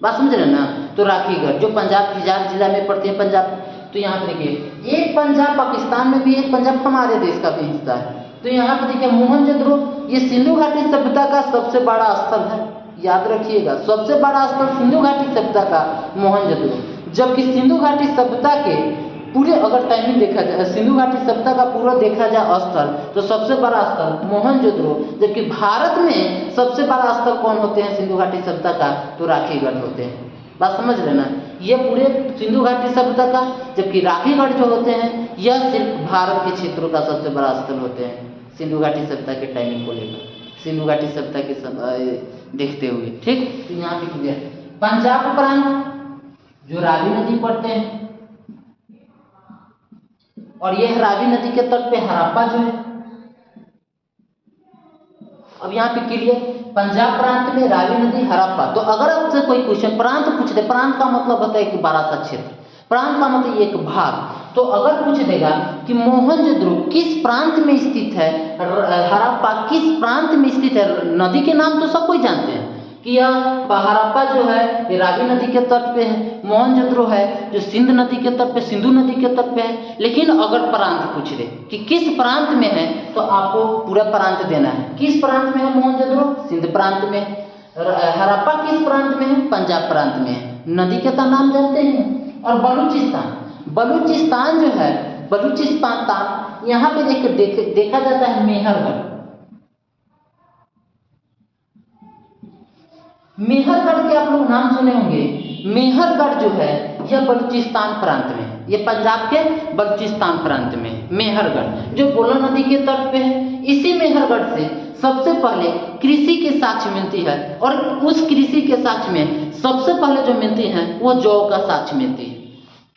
[SPEAKER 1] बात समझ रहे हैं ना? तो राखीगढ़ जो पंजाब हिजार जिला में पड़ती है, पंजाब। तो यहाँ पे देखिए, एक पंजाब पाकिस्तान में भी, एक पंजाब हमारे देश का भी हिस्सा है। तो यहाँ पे देखिए मोहनजोदड़ो, ये सिंधु घाटी सभ्यता का सबसे बड़ा स्थल है। याद रखिएगा, सबसे बड़ा स्थल सिंधु घाटी सभ्यता का मोहनजोदड़ो। जबकि सिंधु घाटी सभ्यता के पूरे अगर टाइमिंग देखा जाए, सिंधु घाटी सभ्यता का पूरा देखा जाए स्थल, तो सबसे बड़ा स्थल मोहनजोदड़ो। जबकि भारत में सबसे बड़ा स्थल कौन होते हैं सिंधु घाटी सभ्यता का? तो राखीगढ़ होते हैं। बात समझ रहे ना? ये पूरे सिंधु घाटी सभ्यता का, जबकि राखीगढ़ जो होते हैं यह सिर्फ भारत के क्षेत्रों का सबसे बड़ा स्थल होते हैं सिंधु घाटी सभ्यता के टाइमिंग को लेकर, सिंधु घाटी सभ्यता के देखते हुए। ठीक, तो यहाँ पे क्लियर। पंजाब प्रांत जो रावी नदी पड़ते हैं, और यह रावी नदी के तट पे हड़प्पा जो है। अब यहाँ पे क्लियर, पंजाब प्रांत में रावी नदी, हड़प्पा। तो अगर आपसे कोई क्वेश्चन प्रांत पूछ दे, प्रांत का मतलब होता है कि बड़ा सा क्षेत्र, प्रांत का मतलब एक भाग। तो अगर पूछ देगा कि मोहनजोदड़ो किस प्रांत में स्थित है, हड़प्पा किस प्रांत में स्थित है, नदी के नाम तो सब कोई जानते हैं कि यह हड़प्पा जो है ये रावी नदी के तट पे है, मोहनजोदड़ो है जो सिंध नदी के तट पे, सिंधु नदी के तट पे है। लेकिन अगर प्रांत पूछ दे कि किस प्रांत में है, तो आपको पूरा प्रांत देना है। किस प्रांत में है मोहनजोदड़ो? सिंध प्रांत में। हड़प्पा किस प्रांत में है? पंजाब प्रांत में है। नदी के तो नाम जानते हैं। और बलूचिस्तान जो है, बलूचिस्तान यहाँ पे देखा जाता है मेहरगढ़। मेहरगढ़ के आप लोग नाम सुने होंगे। मेहरगढ़ जो है यह बलूचिस्तान प्रांत में है, ये पंजाब के बलूचिस्तान प्रांत में है मेहरगढ़, जो बोलन नदी के तट पे है। इसी मेहरगढ़ से सबसे पहले कृषि के साक्ष्य मिलती है, और उस कृषि के साक्ष्य में सबसे पहले जो मिलती है वो जौ का साक्ष्य मिलती है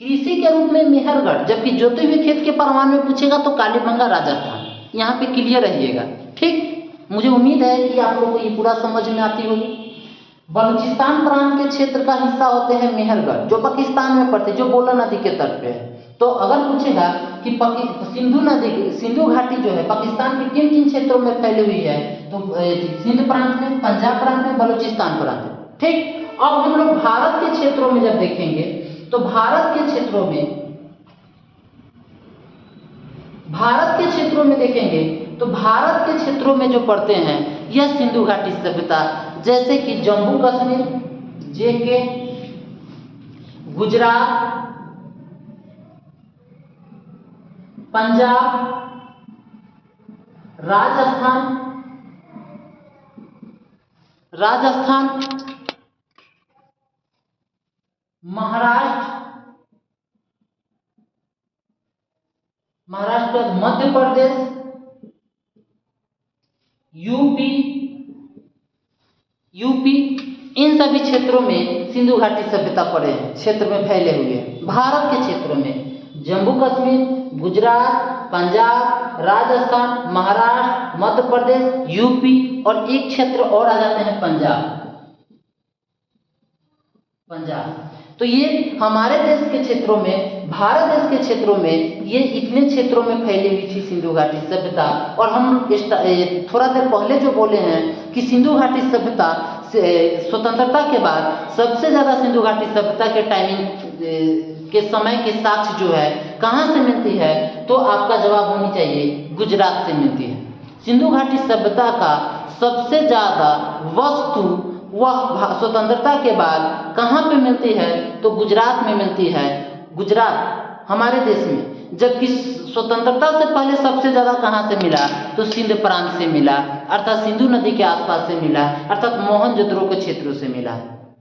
[SPEAKER 1] कृषि के रूप में मेहरगढ़। जबकि जोते हुए खेत के प्रमाण में पूछेगा तो कालीबंगा राजस्थान, यहाँ पे क्लियर रहिएगा। ठीक, मुझे उम्मीद है कि आप लोग को ये पूरा समझ में आती होगी। बलूचिस्तान प्रांत के क्षेत्र का हिस्सा होते हैं मेहरगढ़, जो पाकिस्तान में पड़ते, जो बोलन नदी के तट पे है। तो अगर पूछेगा कि सिंधु घाटी जो है पाकिस्तान के किन किन क्षेत्रों में फैली हुई है, तो सिंध प्रांत में, पंजाब प्रांत में, बलूचिस्तान प्रांत में। ठीक, अब हम लोग भारत के क्षेत्रों में जब देखेंगे तो भारत के क्षेत्रों में देखेंगे तो भारत के क्षेत्रों में जो पड़ते हैं यह सिंधु घाटी सभ्यता, जैसे कि जम्मू कश्मीर, जेके, गुजरात, पंजाब, राजस्थान, महाराष्ट्र, मध्य प्रदेश, यूपी, इन सभी क्षेत्रों में सिंधु घाटी सभ्यता पड़े हैं, क्षेत्र में फैले हुए हैं। भारत के क्षेत्रों में जम्मू कश्मीर, गुजरात, पंजाब, राजस्थान, महाराष्ट्र, मध्य प्रदेश, यूपी, और एक क्षेत्र और आ जाते हैं पंजाब। तो ये हमारे देश के क्षेत्रों में, भारत देश के क्षेत्रों में, ये इतने क्षेत्रों में फैली हुई थी सिंधु घाटी सभ्यता। और हम थोड़ा देर पहले जो बोले हैं कि सिंधु घाटी सभ्यता स्वतंत्रता के बाद सबसे ज़्यादा सिंधु घाटी सभ्यता के टाइमिंग के समय के साक्ष्य जो है कहाँ से मिलती है, तो आपका जवाब होनी चाहिए गुजरात से मिलती है। सिंधु घाटी सभ्यता का सबसे ज़्यादा वस्तु वह स्वतंत्रता के बाद कहाँ पे मिलती है, तो गुजरात में मिलती है। गुजरात हमारे देश में, जबकि स्वतंत्रता से पहले सबसे ज़्यादा कहाँ से मिला, तो सिंध प्रांत से मिला, अर्थात सिंधु नदी के आसपास से मिला, अर्थात मोहनजोदड़ो के क्षेत्रों से मिला।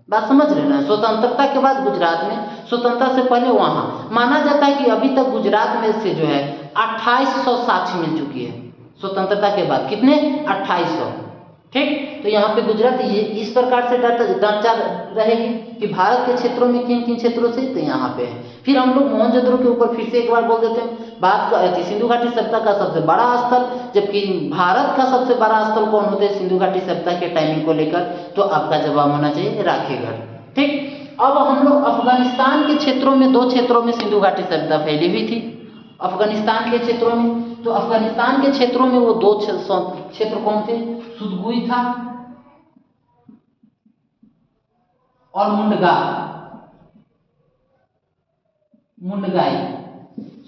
[SPEAKER 1] बात समझ लेना, स्वतंत्रता के बाद गुजरात में, स्वतंत्रता से पहले वहाँ माना जाता है कि अभी तक गुजरात में से जो है 2800 साक्ष्य मिल चुकी है स्वतंत्रता के बाद। कितने? 2800। ठीक, तो यहाँ पे गुजरात ये इस प्रकार से ढांचा रहेगी कि भारत के क्षेत्रों में किन किन क्षेत्रों से, तो यहाँ पे है। फिर हम लोग मोहनजोदड़ो के ऊपर फिर से एक बार बोल देते हैं। बात का सिंधु घाटी सभ्यता का सबसे बड़ा स्थल, जबकि भारत का सबसे बड़ा स्थल कौन होते हैं सिंधु घाटी सभ्यता के टाइमिंग को लेकर, तो आपका जवाब होना चाहिए राखीगढ़। ठीक, अब हम लोग अफगानिस्तान के क्षेत्रों में, 2 क्षेत्रों में सिंधु घाटी सभ्यता फैली हुई थी अफगानिस्तान के क्षेत्रों में। तो अफगानिस्तान के क्षेत्रों में वो 2 क्षेत्र कौन थे? सुदगुई था और मुंडगाई।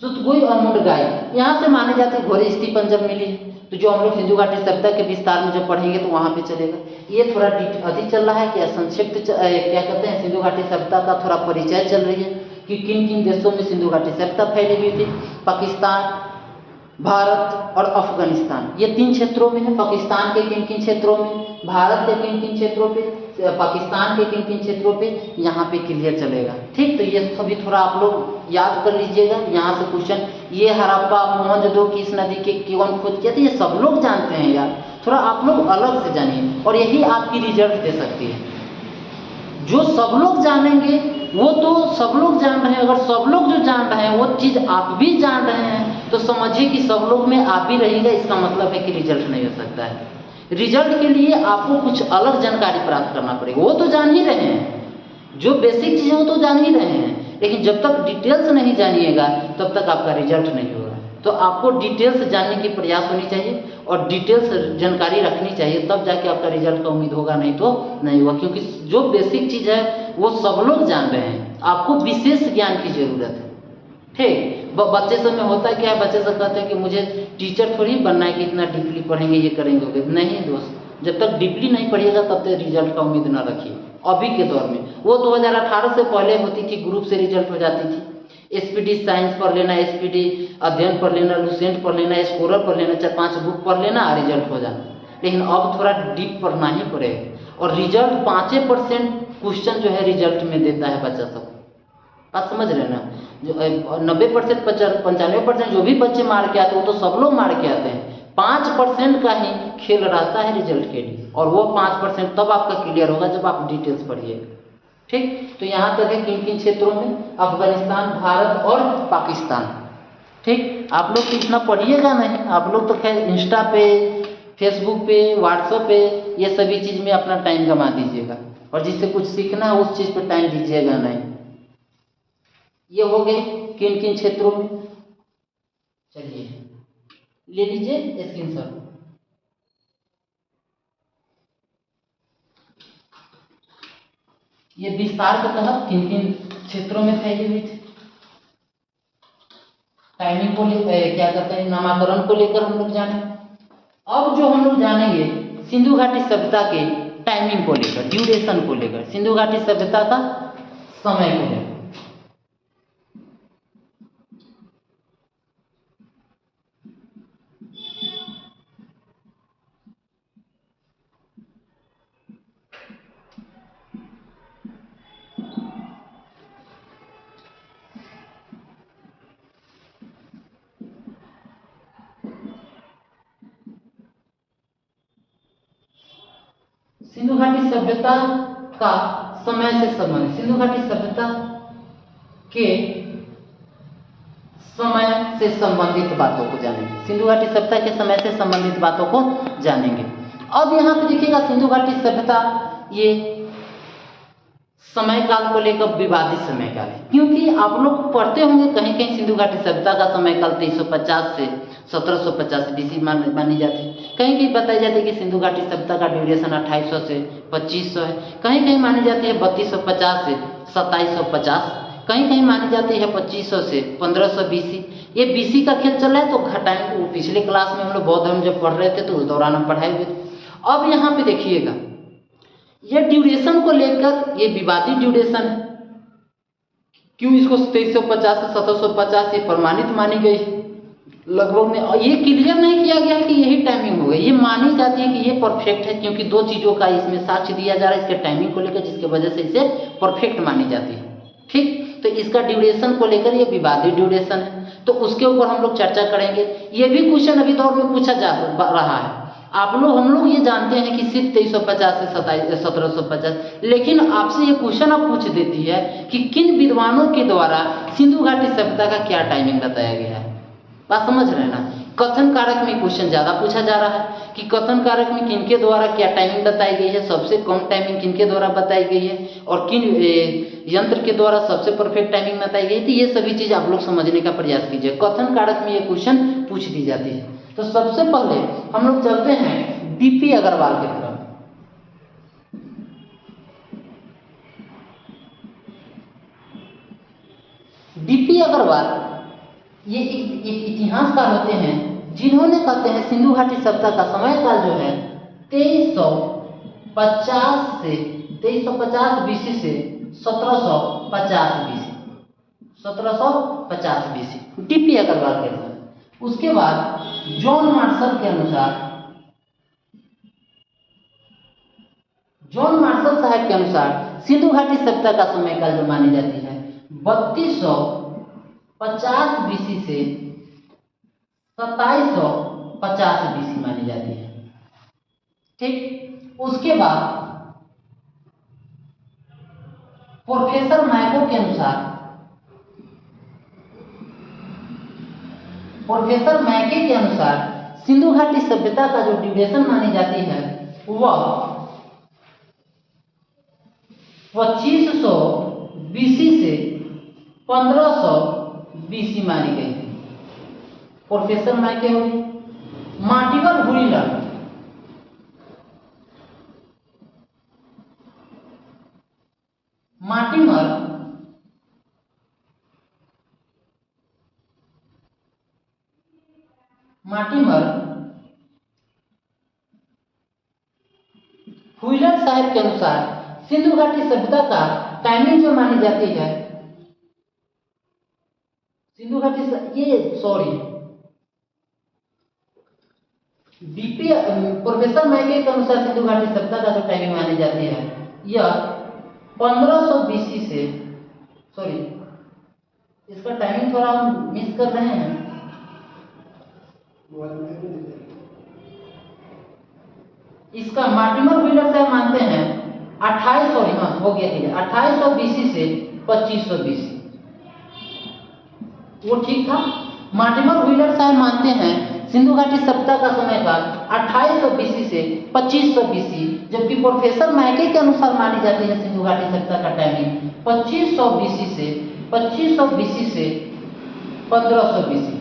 [SPEAKER 1] सुदगुई और मुंडगाई यहाँ से माने जाते घोड़े स्टीफन जब मिली, तो जो हम लोग सिंधु घाटी सभ्यता के विस्तार में जब पढ़ेंगे तो वहाँ पे चलेगा। ये थोड़ा अधिक चल रहा है कि संक्षिप्त क्या कहते हैं, सिंधु घाटी सभ्यता का थोड़ा परिचय चल रही है कि किन किन देशों में सिंधु घाटी सभ्यता फैली हुई थी। पाकिस्तान, भारत और अफगानिस्तान, ये 3 क्षेत्रों में है। पाकिस्तान के किन किन क्षेत्रों में, भारत के किन किन क्षेत्रों पे, पाकिस्तान के किन किन क्षेत्रों पे, यहाँ पे क्लियर चलेगा। ठीक, तो ये सभी थोड़ा आप लोग याद कर लीजिएगा। यहाँ से क्वेश्चन, ये हड़प्पा मोहनजोदड़ो किस नदी के कौन खोज किया था, ये सब लोग जानते हैं यार, थोड़ा आप लोग अलग से जानिए, और यही आपकी रिजल्ट दे सकती है। जो सब लोग जानेंगे वो तो सब लोग जान रहे हैं, अगर सब लोग जो जान रहे हैं वो चीज़ आप भी जान रहे हैं, तो समझिए कि सब लोग में आप भी रहिएगा, इसका मतलब है कि रिजल्ट नहीं हो सकता है। रिजल्ट के लिए आपको कुछ अलग जानकारी प्राप्त करना पड़ेगा। वो तो जान ही रहे हैं, जो बेसिक चीज़ें वो तो जान ही रहे हैं, लेकिन जब तक डिटेल्स नहीं जानिएगा तब तक आपका रिजल्ट नहीं होगा। तो आपको डिटेल्स जानने की प्रयास होनी चाहिए और डिटेल्स जानकारी रखनी चाहिए, तब जाके आपका रिजल्ट का उम्मीद होगा, नहीं तो नहीं होगा। क्योंकि जो बेसिक चीज़ है वो सब लोग जान रहे हैं, आपको विशेष ज्ञान की ज़रूरत है। ठीक, बच्चे सब में होता है क्या है, बच्चे सब कहते हैं कि मुझे टीचर थोड़ी बनना है कि इतना डीपली पढ़ेंगे, ये करेंगे। नहीं दोस्त, जब तक डीपली नहीं पढ़िएगा तब तक रिजल्ट का उम्मीद ना रखिए। अभी के दौर में वो 2018 से पहले होती थी, ग्रुप से रिजल्ट हो जाती थी। एसपीडी साइंस पढ़ लेना, एसपीडी अध्ययन पढ़ लेना, लुसेंट पढ़ लेना, स्कोरर पढ़ लेना, 4-5 बुक पढ़ लेना, रिजल्ट हो जाना। लेकिन अब थोड़ा डीप पढ़ना ही पड़ेगा। और रिजल्ट 5% क्वेश्चन जो है रिजल्ट में देता है बच्चा सब। बात समझ रहे हैं ना? जो 90%, 95% जो भी बच्चे मार के आते हैं वो तो सब लोग मार के आते हैं। 5% का ही खेल रहता है रिजल्ट के लिए, और वो 5% तब आपका क्लियर होगा जब आप डिटेल्स पढ़िएगा। ठीक, तो यहाँ तक है किन किन क्षेत्रों में, अफगानिस्तान, भारत और पाकिस्तान। ठीक, आप लोग तो इतना पढ़िएगा नहीं, आप लोग तो खैर इंस्टा पे, फेसबुक पे, व्हाट्सएप पे ये सभी चीज़ में अपना टाइम गंवा दीजिएगा, और जिससे कुछ सीखना है उस चीज़ पे टाइम दीजिएगा नहीं। ये हो गए किन किन क्षेत्रों में। चलिए ले लीजिए स्क्रीनशॉट। ये विस्तार के तहत किन किन क्षेत्रों में फैली हुई थी, टाइमिंग को लेकर, क्या कहते हैं, नामकरण को लेकर हम लोग जाने। अब जो हम लोग जानेंगे सिंधु घाटी सभ्यता के टाइमिंग को लेकर, ड्यूरेशन को लेकर, सिंधु घाटी सभ्यता का समय को लेकर। सिंधु घाटी सभ्यता का समय से संबंधित, सिंधु घाटी सभ्यता के समय से संबंधित बातों को जानेंगे, सिंधु घाटी सभ्यता के समय से संबंधित बातों को जानेंगे। अब यहाँ पे देखिएगा सिंधु घाटी सभ्यता ये समय काल को लेकर विवादित समय काल है, क्योंकि आप लोग पढ़ते होंगे कहीं कहीं सिंधु घाटी सभ्यता का समय काल 2350 से 1750 BC मानी जाती है, कहीं कहीं बताई जाती है कि सिंधु घाटी सभ्यता का ड्यूरेशन 2800 से 2500 है, कहीं कहीं मानी जाती है 3250 से 2750, कहीं कहीं मानी जाती है 2500 से 1500 BC। ये BC का खेल चल रहा है, तो घटाएंगे, वो पिछले क्लास में हम लोग बौद्ध धर्म जब पढ़ रहे थे तो उस दौरान हम पढ़ाए हुए थे। अब यहाँ पे देखिएगा ये ड्यूरेशन को लेकर ये विवादित ड्यूरेशन है। क्यों इसको 2350 से 1750 ये प्रमाणित मानी गई लगभग में, और ये क्लियर नहीं किया गया कि यही टाइमिंग हो गई। ये मानी जाती है कि ये परफेक्ट है, क्योंकि दो चीज़ों का इसमें साक्ष्य दिया जा रहा है इसके टाइमिंग को लेकर, जिसकी वजह से इसे परफेक्ट मानी जाती है। ठीक, तो इसका ड्यूरेशन को लेकर ये विवादित ड्यूरेशन है, तो उसके ऊपर हम लोग चर्चा करेंगे। ये भी क्वेश्चन अभी दौर में पूछा जा रहा है। हम लोग ये जानते हैं कि सिर्फ 2350 से 1750, लेकिन आपसे ये क्वेश्चन अब पूछ देती है कि किन विद्वानों के द्वारा सिंधु घाटी सभ्यता का क्या टाइमिंग बताया गया है। बात समझ रहे हैं ना? कथन कारक में क्वेश्चन ज़्यादा पूछा जा रहा है कि कथन कारक में किनके द्वारा क्या टाइमिंग बताई गई है, सबसे कम टाइमिंग किनके द्वारा बताई गई है, और किन यंत्र के द्वारा सबसे परफेक्ट टाइमिंग बताई गई थी। ये सभी चीज़ आप लोग समझने का प्रयास कीजिए। कथन कारक में ये क्वेश्चन पूछ दी जाती है। तो सबसे पहले हम लोग चलते हैं डीपी अग्रवाल की तरफ। डीपी अग्रवाल ये एक इतिहासकार होते हैं जिन्होंने, कहते हैं, सिंधु घाटी सभ्यता का समय काल जो है 2350 BC से 1750 BC, 1750 BC डीपी अग्रवाल के अनुसार। उसके बाद जॉन मार्शल के अनुसार, जॉन मार्शल साहब के अनुसार सिंधु घाटी सभ्यता का समय काल जो मानी जाती है 3250 BC से 2750 BC मानी जाती है। ठीक, उसके बाद प्रोफेसर मैको के अनुसार, प्रोफेसर मैके के अनुसार सिंधु घाटी सभ्यता का जो ड्यूरेशन मानी जाती है वह 2500 BC से 1500 BC मानी गई है। प्रोफेसर मैके हो गई। मार्टिमर हुरिलर, मार्टिमर साहब के अनुसार सिंधु घाटी सभ्यता का टाइमिंग जो मानी जाती है, सिंधु घाटी बीपी प्रोफेसर मैके के अनुसार सिंधु घाटी सभ्यता का जो टाइमिंग मानी जाती है यह 1500 बीसी से, इसका टाइमिंग थोड़ा हम मिस कर रहे हैं। इसका मार्टिमर व्हीलर साहब मानते हैं 2800 बीसी से 2500 बीसी, वो ठीक था। मार्टिमर व्हीलर साहब मानते हैं सिंधु घाटी सभ्यता का समय काल 2800 बीसी से 2500 बीसी, जबकि प्रोफेसर मैके के अनुसार मानी जाती है सिंधु घाटी सभ्यता का टाइमिंग 2500 बीसी से 1500 बीसी।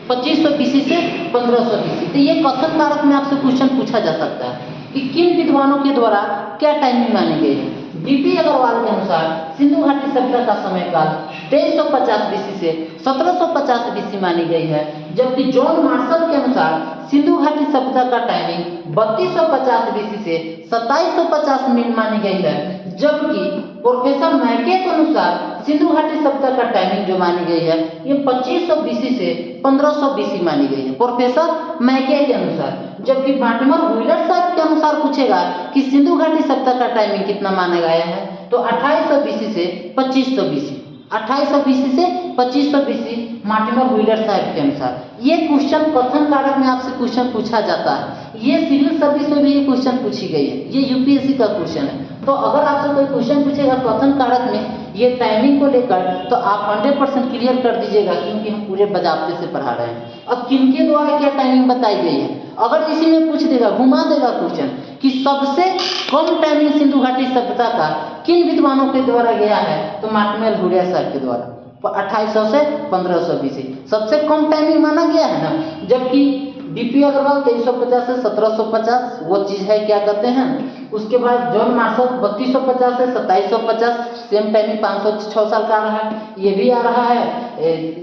[SPEAKER 1] 2500 बीसी से 1500 बीसी। तो ये कथन कारक में आपसे क्वेश्चन पूछा जा सकता है कि किन विद्वानों के द्वारा क्या टाइमिंग मानी गई है। बीपी अग्रवाल के अनुसार सिंधु घाटी सभ्यता का समय काल 2350 बीसी से 1750 बीसी मानी गई है, जबकि जॉन मार्शल के अनुसार सिंधु घाटी सभ्यता का टाइमिंग 3250 बीसी से 2750 मिनट मानी गई है, जबकि प्रोफेसर मैके के अनुसार सिंधु घाटी सभ्यता का टाइमिंग जो मानी गई है ये 2500 बीसी से 1500 बीसी मानी गई है प्रोफेसर मैके के अनुसार। जबकि मार्टिमर व्हीलर साहब के अनुसार पूछेगा कि सिंधु घाटी सभ्यता का टाइमिंग कितना माना गया है, तो 2800 बीसी से 2500 बीसी, 2800 बीसी से 2500 बीसी मार्टिमर व्हीलर साहब के अनुसार। ये क्वेश्चन कथन कारक में आपसे क्वेश्चन पूछा जाता है, ये सिविल सर्विस में भी ये क्वेश्चन पूछी गई है, ये यूपीएससी का क्वेश्चन है। तो अगर आपसे कोई क्वेश्चन पूछेगा कथन कारक में ये टाइमिंग को लेकर, तो आप 100% क्लियर कर दीजिएगा, क्योंकि हम पूरे बजाबते से पढ़ा रहे हैं। अब किनके द्वारा क्या टाइमिंग बताई गई है, अगर इसी में पूछ देगा, घुमा देगा क्वेश्चन कि सबसे कम टाइमिंग सिंधु घाटी सभ्यता का किन विद्वानों के द्वारा गया है, तो मार्टिमर व्हीलर साहब के द्वारा 2800 से 1500 बीसी सबसे कम टाइमिंग माना गया है ना। जबकि बीपी अग्रवाल 2350 से 1750 वो चीज़ है, क्या कहते हैं। उसके बाद जॉन मार्शल 3250 से 2750 सेम टाइमिंग 506 साल का आ रहा है, ये भी आ रहा है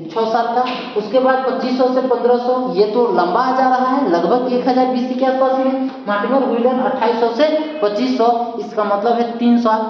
[SPEAKER 1] 6 साल का। उसके बाद 2500 से 1500 ये तो लंबा आ जा रहा है, लगभग 1000 बीसी के आसपास में। मार्टिमर व्हीलर 2800 से 2500, इसका मतलब है 3 साल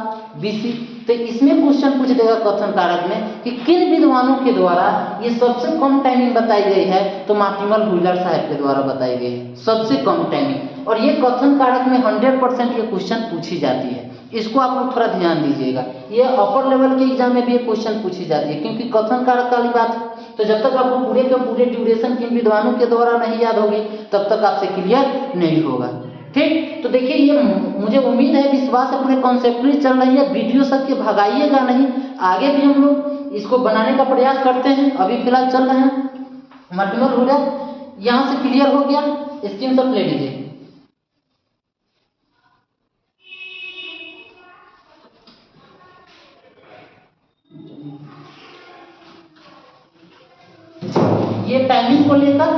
[SPEAKER 1] बीसी। तो इसमें क्वेश्चन पूछ देगा कथन कारक में कि किन विद्वानों के द्वारा ये सबसे कम टाइमिंग बताई गई है, तो मार्टिमर व्हीलर साहब के द्वारा बताई गई है सबसे कम टाइमिंग। और ये कथन कारक में 100% ये क्वेश्चन पूछी जाती है, इसको आप लोग थोड़ा ध्यान दीजिएगा। ये अपर लेवल के एग्जाम में भी ये क्वेश्चन पूछी जाती है, क्योंकि कथन कारक वाली बात है। तो जब तक आपको पूरे के पूरे ड्यूरेशन किन विद्वानों के द्वारा नहीं याद होगी, तब तक आपसे क्लियर नहीं होगा। ठीक, तो देखिए ये मुझे उम्मीद है, विश्वास है, पूरे कॉन्सेप्टली चल रही है वीडियो, सबके भगाइएगा नहीं। आगे भी हम लोग इसको बनाने का प्रयास करते हैं, अभी फिलहाल चल रहे हैं। मार्टिमर व्हीलर यहाँ से क्लियर हो गया, स्क्रीनशॉट ले लीजिए। ये टाइमिंग को लेकर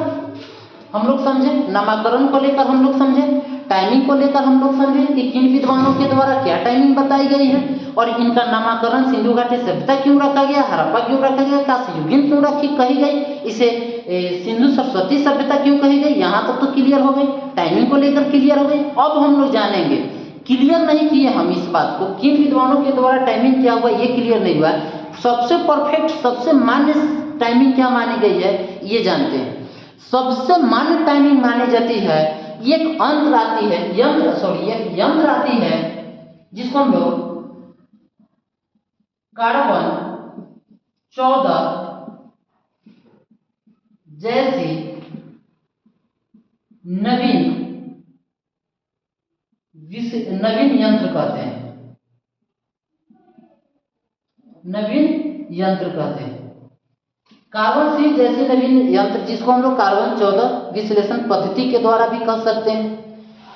[SPEAKER 1] हम लोग समझे, नामकरण को लेकर हम लोग समझे, टाइमिंग को लेकर हम लोग समझे कि किन विद्वानों के द्वारा क्या टाइमिंग बताई गई है, और इनका नामकरण सिंधु घाटी सभ्यता क्यों रखा गया, हड़प्पा क्यों रखा गया, काशी युगीन क्यों कही गई, इसे सिंधु सरस्वती सभ्यता क्यों कही गई। यहाँ तक तो क्लियर हो गई, टाइमिंग को लेकर क्लियर हो गई। अब हम लोग जानेंगे, क्लियर नहीं किए हम इस बात को, किन विद्वानों के द्वारा टाइमिंग क्या हुआ ये क्लियर नहीं हुआ। सबसे परफेक्ट, सबसे मान्य टाइमिंग क्या मानी गई है ये जानते हैं। सबसे मान्य टाइमिंग मानी जाती है, एक यंत्र आती है, एक यंत्र आती है जिसको हम लोग कार्बन 14 जैसी नवीन यंत्र कहते हैं, नवीन यंत्र कहते हैं। कार्बन 6 जैसे नवीन यंत्र, जिसको हम लोग कार्बन 14 विश्लेषण पद्धति के द्वारा भी कह सकते हैं,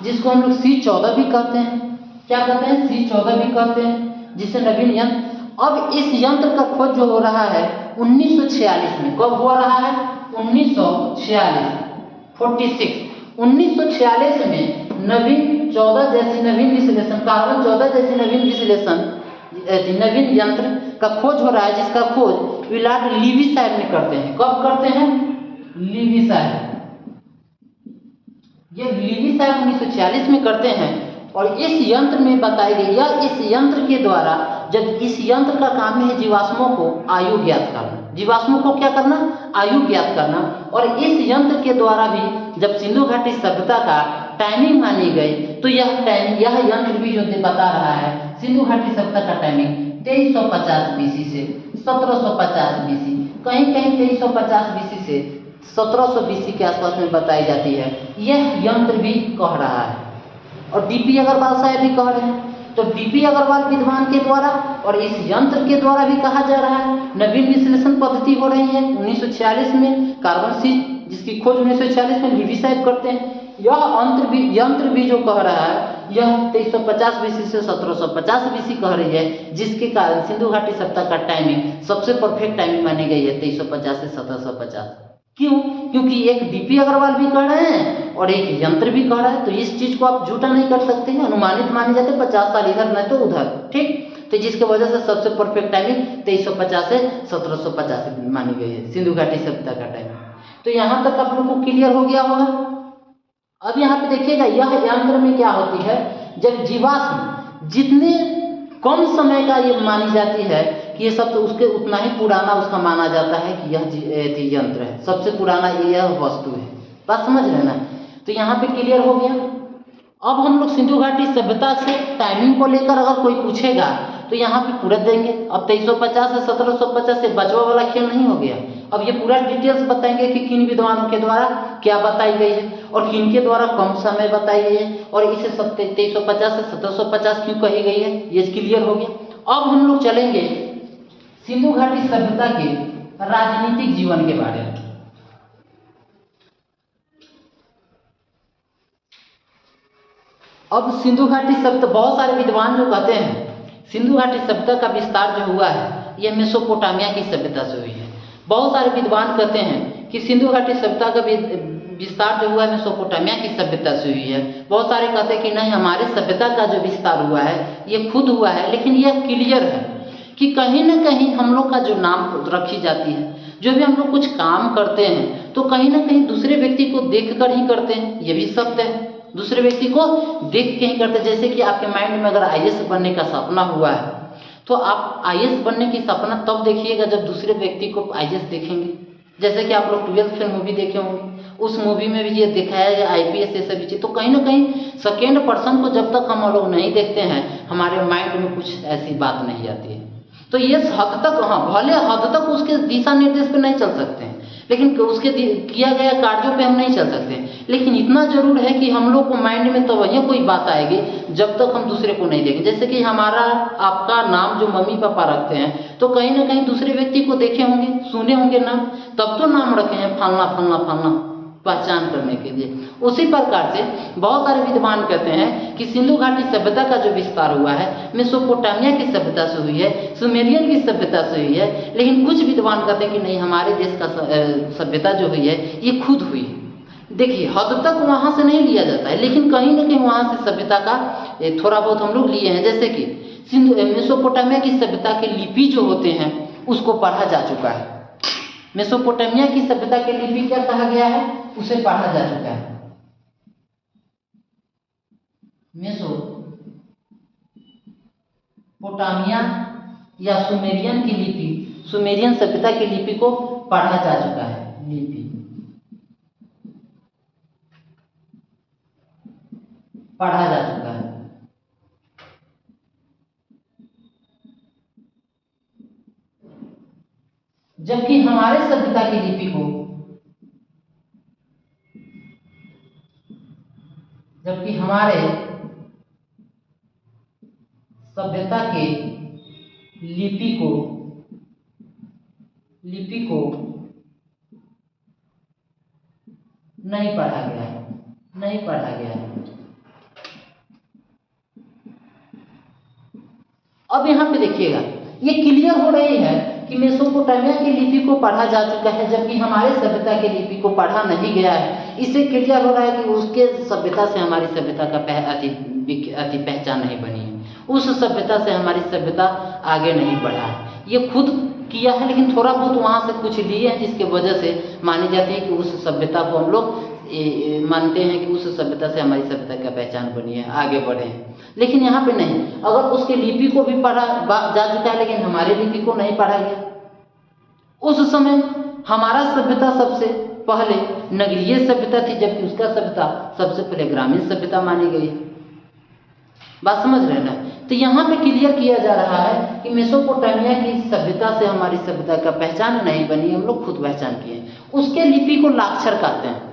[SPEAKER 1] जिसको हम लोग C14 भी कहते हैं। क्या कहते हैं, C14 भी कहते हैं, जिसे नवीन यंत्र। अब इस यंत्र का खोज जो हो रहा है 1946 में, कब हो रहा है 1946 में नवीन 14 जैसी नवीन विश्लेषण, कार्बन 14 जैसी नवीन विश्लेषण नवीन यंत्र का खोज हो रहा है, जिसका खोज विलार्ड लीवी साहब ने करते हैं। कब करते हैं, लीवी साहब ये लिली साहब 1946 में करते हैं और इस यंत्र में बताई गई या इस यंत्र के द्वारा, जब इस यंत्र का काम है जीवाश्मों को आयु ज्ञात करना, जीवाश्मों को क्या करना, आयु ज्ञात करना। और इस यंत्र के द्वारा भी जब सिंधु घाटी सभ्यता का टाइमिंग मानी गई तो यह यंत्र भी जो बता रहा है सिंधु घाटी सभ्यता का टाइमिंग 2350 बीसी से 1750 बीसी, कहीं कहीं 2350 बीसी से 1700 बीसी के आसपास में बताई जाती है, यह यंत्र भी कह रहा है। और डीपी अग्रवाल साहब भी कह रहे हैं। तो डीपी अग्रवाल विद्वान के द्वारा और इस यंत्र के द्वारा भी कहा जा रहा है। नवीन विश्लेषण पद्धति हो रही है 1946 में, कार्बन सीट जिसकी खोज 1946 में लिवी साहब करते हैं। यह यंत्र भी जो कह रहा है यह 2350 बीसी से 1750 बीसी कह रही है, जिसके कारण सिंधु घाटी सभ्यता का टाइमिंग सबसे परफेक्ट टाइमिंग मानी गई है 2350 से 1750। क्यों? क्योंकि एक डीपी अग्रवाल भी कह रहे हैं और एक यंत्र भी कह रहा है, तो इस चीज को आप झूठा नहीं कर सकते हैं, अनुमानित माने जाते 50 साल इधर नहीं तो उधर, ठीक। तो जिसके वजह से सबसे परफेक्ट टाइमिंग 2350 से 1750 मानी गई है सिंधु घाटी सभ्यता का टाइमिंग। तो यहाँ तक आप लोग को क्लियर हो गया होगा। अब यहाँ पे देखिएगा यह यंत्र में क्या होती है, जब जीवाश्म जितने कम समय का ये मानी जाती है कि ये सब, तो उसके उतना ही पुराना उसका माना जाता है कि यह यंत्र है, सबसे पुराना यह वस्तु है। बात समझ रहे ना? तो यहाँ पे क्लियर हो गया। अब हम लोग सिंधु घाटी सभ्यता से टाइमिंग को लेकर अगर कोई पूछेगा तो यहाँ पे पूरा देंगे। अब 2350 से 1750 से बचवा वाला खेल नहीं हो गया। अब ये पूरा डिटेल्स बताएंगे कि किन विद्वानों के द्वारा क्या बताई गई है और किन के द्वारा कम समय बताई गई है और इसे 2350 से 1750 क्यों कही गई है, ये क्लियर हो गया। अब हम लोग चलेंगे सिंधु घाटी सभ्यता के राजनीतिक जीवन के बारे में। अब सिंधु घाटी सभ्यता, बहुत सारे विद्वान जो कहते हैं सिंधु घाटी सभ्यता का विस्तार जो हुआ है यह मेसोपोटामिया की सभ्यता से हुई है। बहुत सारे विद्वान कहते हैं कि सिंधु घाटी सभ्यता का विस्तार जो हुआ है मेसोपोटामिया की सभ्यता से हुई है। बहुत सारे कहते हैं कि नहीं, हमारे सभ्यता का जो विस्तार हुआ है ये खुद हुआ है। लेकिन यह क्लियर है कि कहीं ना कहीं हम लोग का जो नाम रखी जाती है, जो भी हम लोग कुछ काम करते हैं तो कहीं ना कहीं दूसरे व्यक्ति को देख कर ही करते हैं, ये भी सत्य है। दूसरे व्यक्ति को देख के ही करते हैं। जैसे कि आपके माइंड में अगर आईएएस बनने का सपना हुआ है तो आप आईएएस बनने की सपना तब देखिएगा जब दूसरे व्यक्ति को आईएएस देखेंगे। जैसे कि आप लोग 12th फेल मूवी देखे होंगे, उस मूवी में भी ये दिखाया गया आईपीएस ये सभी चीज़। तो कहीं ना कहीं सेकेंड पर्सन को जब तक हम लोग नहीं देखते हैं हमारे माइंड में कुछ ऐसी बात नहीं आती है। तो ये हद तक, हाँ भले हद तक उसके दिशा निर्देश पे नहीं चल सकते हैं, लेकिन उसके किया गया कार्यों पे हम नहीं चल सकते हैं। लेकिन इतना जरूर है कि हम लोग को माइंड में तो वही कोई बात आएगी जब तक हम दूसरे को नहीं देखें। जैसे कि हमारा आपका नाम जो मम्मी पापा रखते हैं तो कहीं ना कहीं दूसरे व्यक्ति को देखे होंगे, सुने होंगे नाम, तब तो नाम रखे हैं फलना फलना फलना, पहचान करने के लिए। उसी प्रकार से बहुत सारे विद्वान कहते हैं कि सिंधु घाटी सभ्यता का जो विस्तार हुआ है मेसोपोटामिया की सभ्यता से हुई है, सुमेरियन की सभ्यता से हुई है। लेकिन कुछ विद्वान कहते हैं कि नहीं, हमारे देश का सभ्यता जो हुई है ये खुद हुई है। देखिए हद तक वहाँ से नहीं लिया जाता है, लेकिन कहीं ना कहीं वहाँ से सभ्यता का थोड़ा बहुत हम लोग लिए हैं। जैसे कि मेसोपोटामिया की सभ्यता के लिपि जो होते हैं उसको पढ़ा जा चुका है। मेसोपोटामिया की सभ्यता के लिपि क्या कहा गया है, उसे पढ़ा जा चुका है। मेसोपोटामिया या सुमेरियन की लिपि, सुमेरियन सभ्यता की लिपि को पढ़ा जा चुका है। लिपि पढ़ा जा चुका है। जबकि हमारे सभ्यता की लिपि को, जबकि हमारे सभ्यता के लिपि को नहीं पढ़ा गया है, नहीं पढ़ा गया है। अब यहाँ पे देखिएगा ये क्लियर हो रही है कि मेसोपोटामिया की लिपि को पढ़ा जा चुका है, जबकि हमारे सभ्यता की लिपि को पढ़ा नहीं गया है। इससे क्लियर हो रहा है कि उसके सभ्यता से हमारी सभ्यता का अति पहचान नहीं बनी है, उस सभ्यता से हमारी सभ्यता आगे नहीं बढ़ा है। ये खुद किया है, लेकिन थोड़ा बहुत वहाँ से कुछ लिए हैं, जिसके वजह से मानी जाती है कि उस सभ्यता को हम लोग मानते हैं कि उस सभ्यता से हमारी सभ्यता का पहचान बनी है, आगे बढ़े हैं। लेकिन यहाँ पे नहीं, अगर उसके लिपि को भी पढ़ा जा चुका है, लेकिन हमारे लिपि को नहीं पढ़ा गया। उस समय हमारा सभ्यता सबसे पहले नगरीय सभ्यता थी, जबकि उसका सभ्यता सबसे पहले ग्रामीण सभ्यता मानी गई। बात समझ रहे हैं ना? तो यहाँ पे क्लियर किया जा रहा है कि मेसोपोटामिया की सभ्यता से हमारी सभ्यता का पहचान नहीं बनी, हम लोग खुद पहचान किए। उसके लिपि को लाक्षर कहते हैं,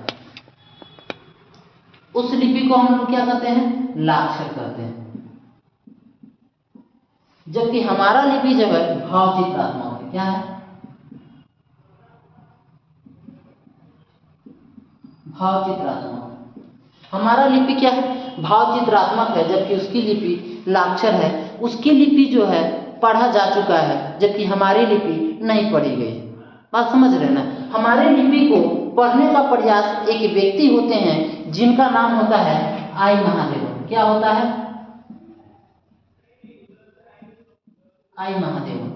[SPEAKER 1] उस लिपि को हम लोग क्या कहते हैं? लाक्षर कहते हैं। जबकि हमारा लिपि जो है भावचित्रात्मक है। क्या है? भावचित्रात्मक। हमारा लिपि क्या है? भावचित्रात्मक है, जबकि उसकी लिपि लाक्षर है। उसकी लिपि जो है पढ़ा जा चुका है, जबकि हमारी लिपि नहीं पढ़ी गई। बात समझ रहे ना? हमारे लिपि को पढ़ने का प्रयास एक व्यक्ति होते हैं जिनका नाम होता है आई महादेवन। क्या होता है? आई महादेवन।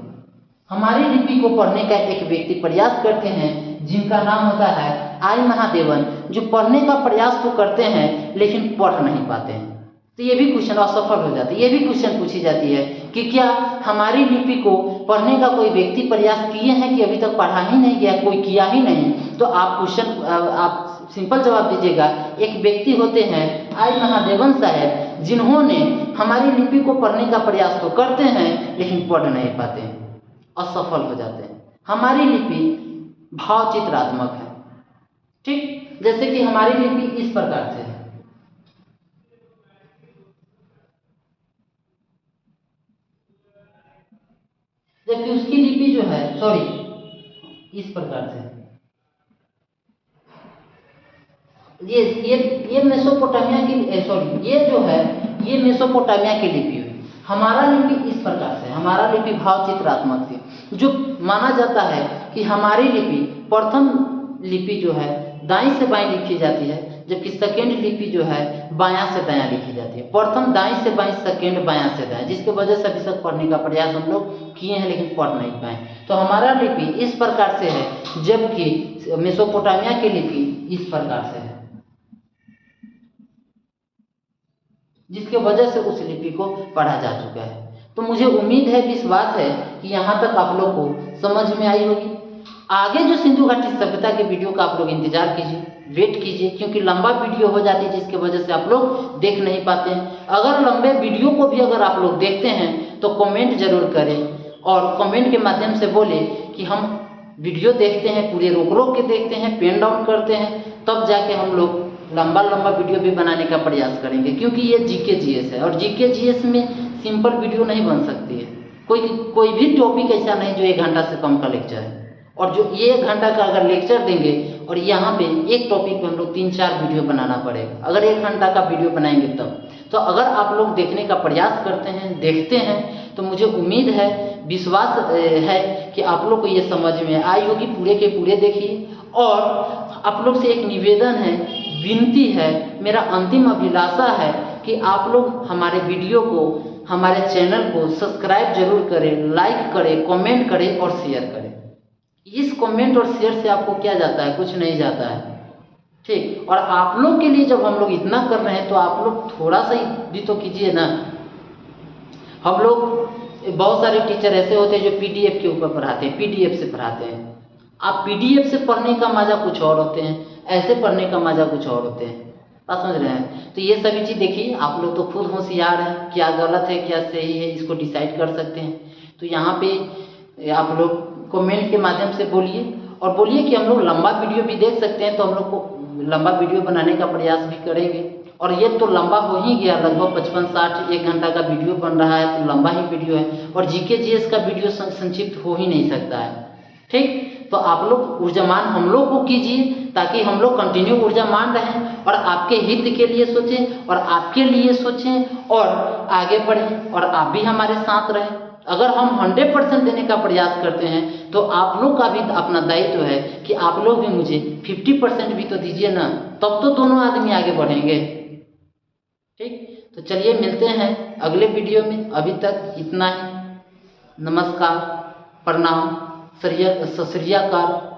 [SPEAKER 1] हमारी लिपि को पढ़ने का एक व्यक्ति प्रयास करते हैं जिनका नाम होता है आई महादेवन, जो पढ़ने का प्रयास तो करते हैं लेकिन पढ़ नहीं पाते हैं। तो ये भी क्वेश्चन असफल हो जाती है। ये भी क्वेश्चन पूछी जाती है कि क्या हमारी लिपि को पढ़ने का कोई व्यक्ति प्रयास किए हैं कि अभी तक पढ़ा ही नहीं गया, कोई किया ही नहीं? तो आप क्वेश्चन आप सिंपल जवाब दीजिएगा, एक व्यक्ति होते हैं आई महादेवन साहब, जिन्होंने हमारी लिपि को पढ़ने का प्रयास तो करते हैं लेकिन पढ़ नहीं पाते हैं, असफल हो जाते हैं। हमारी लिपि भावचित्रात्मक है। ठीक, जैसे कि हमारी लिपि इस प्रकार से है। जबकि उसकी लिपि जो है इस प्रकार से। ये मेसोपोटामिया की ये जो है ये मेसोपोटामिया की लिपि हुई। हमारा लिपि इस प्रकार से, हमारा लिपि भावचित्रात्मक थी। जो माना जाता है कि हमारी लिपि प्रथम लिपि जो है दाईं से बाईं लिखी जाती है, जबकि सेकेंड लिपि जो है बायां से दायां लिखी जाती है। प्रथम दाईं से बाईं, सेकेंड बायां से दायां, जिसके वजह से अभी तक पढ़ने का प्रयास हम लोग किए हैं लेकिन पढ़ नहीं पाए। तो हमारा लिपि इस प्रकार से है, जबकि मेसोपोटामिया की लिपि इस प्रकार से है, जिसके वजह से उस लिपि को पढ़ा जा चुका है। तो मुझे उम्मीद है, विश्वास है कि यहाँ तक आप लोग को समझ में आई होगी। आगे जो सिंधु घाटी सभ्यता के वीडियो का आप लोग इंतजार कीजिए, वेट कीजिए, क्योंकि लंबा वीडियो हो जाती है जिसकी वजह से आप लोग देख नहीं पाते हैं। अगर लंबे वीडियो को भी अगर आप लोग देखते हैं तो कमेंट जरूर करें, और कमेंट के माध्यम से बोले कि हम वीडियो देखते हैं, पूरे रोक के देखते हैं, पेन डाउन करते हैं, तब जाके हम लोग लंबा वीडियो भी बनाने का प्रयास करेंगे। क्योंकि ये जीके जीएस है, और जीके जीएस में सिंपल वीडियो नहीं बन सकती है। कोई भी टॉपिक ऐसा नहीं जो 1 घंटा से कम का लेक्चर है, और जो ये 1 घंटा का अगर लेक्चर देंगे और यहाँ पे एक टॉपिक पे हम लोग 3-4 वीडियो बनाना पड़ेगा, अगर 1 घंटा का वीडियो बनाएंगे तब। तो अगर आप लोग देखने का प्रयास करते हैं, देखते हैं, तो मुझे उम्मीद है, विश्वास है कि आप लोग को ये समझ में आई होगी। पूरे के पूरे देखिए, और आप लोग से एक निवेदन है, विनती है, मेरा अंतिम अभिलाषा है कि आप लोग हमारे वीडियो को, हमारे चैनल को सब्सक्राइब जरूर करें, लाइक करें, कमेंट करें और शेयर करें। इस कमेंट और शेयर से आपको क्या जाता है? कुछ नहीं जाता है। ठीक, और आप लोग के लिए जब हम लोग इतना कर रहे हैं तो आप लोग थोड़ा सा भी तो कीजिए ना। हम लोग बहुत सारे टीचर ऐसे होते हैं जो पीडीएफ के ऊपर पढ़ाते हैं, पीडीएफ से पढ़ाते हैं। आप पीडीएफ से पढ़ने का मजा कुछ और होते हैं, ऐसे पढ़ने का मजा कुछ और होते हैं। बात समझ रहे हैं? तो ये सभी चीज़ देखिए, आप लोग तो खुद होशियार हैं, क्या गलत है क्या सही है इसको डिसाइड कर सकते हैं। तो यहाँ पे आप लोग कमेंट के माध्यम से बोलिए, और बोलिए कि हम लोग लंबा वीडियो भी देख सकते हैं, तो हम लोग को लंबा वीडियो बनाने का प्रयास भी करेंगे। और ये तो लंबा हो ही गया, लगभग 55-60 1 घंटा का वीडियो बन रहा है, तो लंबा ही वीडियो है। और जीके जीएस का वीडियो संक्षिप्त हो ही नहीं सकता है। ठीक, तो आप लोग ऊर्जामान हम लोग को कीजिए, ताकि हम लोग कंटिन्यू ऊर्जामान रहें और आपके हित के लिए सोचें और आपके लिए सोचें और आगे बढ़ें, और आप भी हमारे साथ रहें। अगर हम 100% देने का प्रयास करते हैं तो आप लोग का भी अपना दायित्व है कि आप लोग भी मुझे 50% भी तो दीजिए ना, तब तो दोनों आदमी आगे बढ़ेंगे। ठीक, तो चलिए मिलते हैं अगले वीडियो में। अभी तक इतना ही। नमस्कार, प्रणाम। सत श्री अकाल।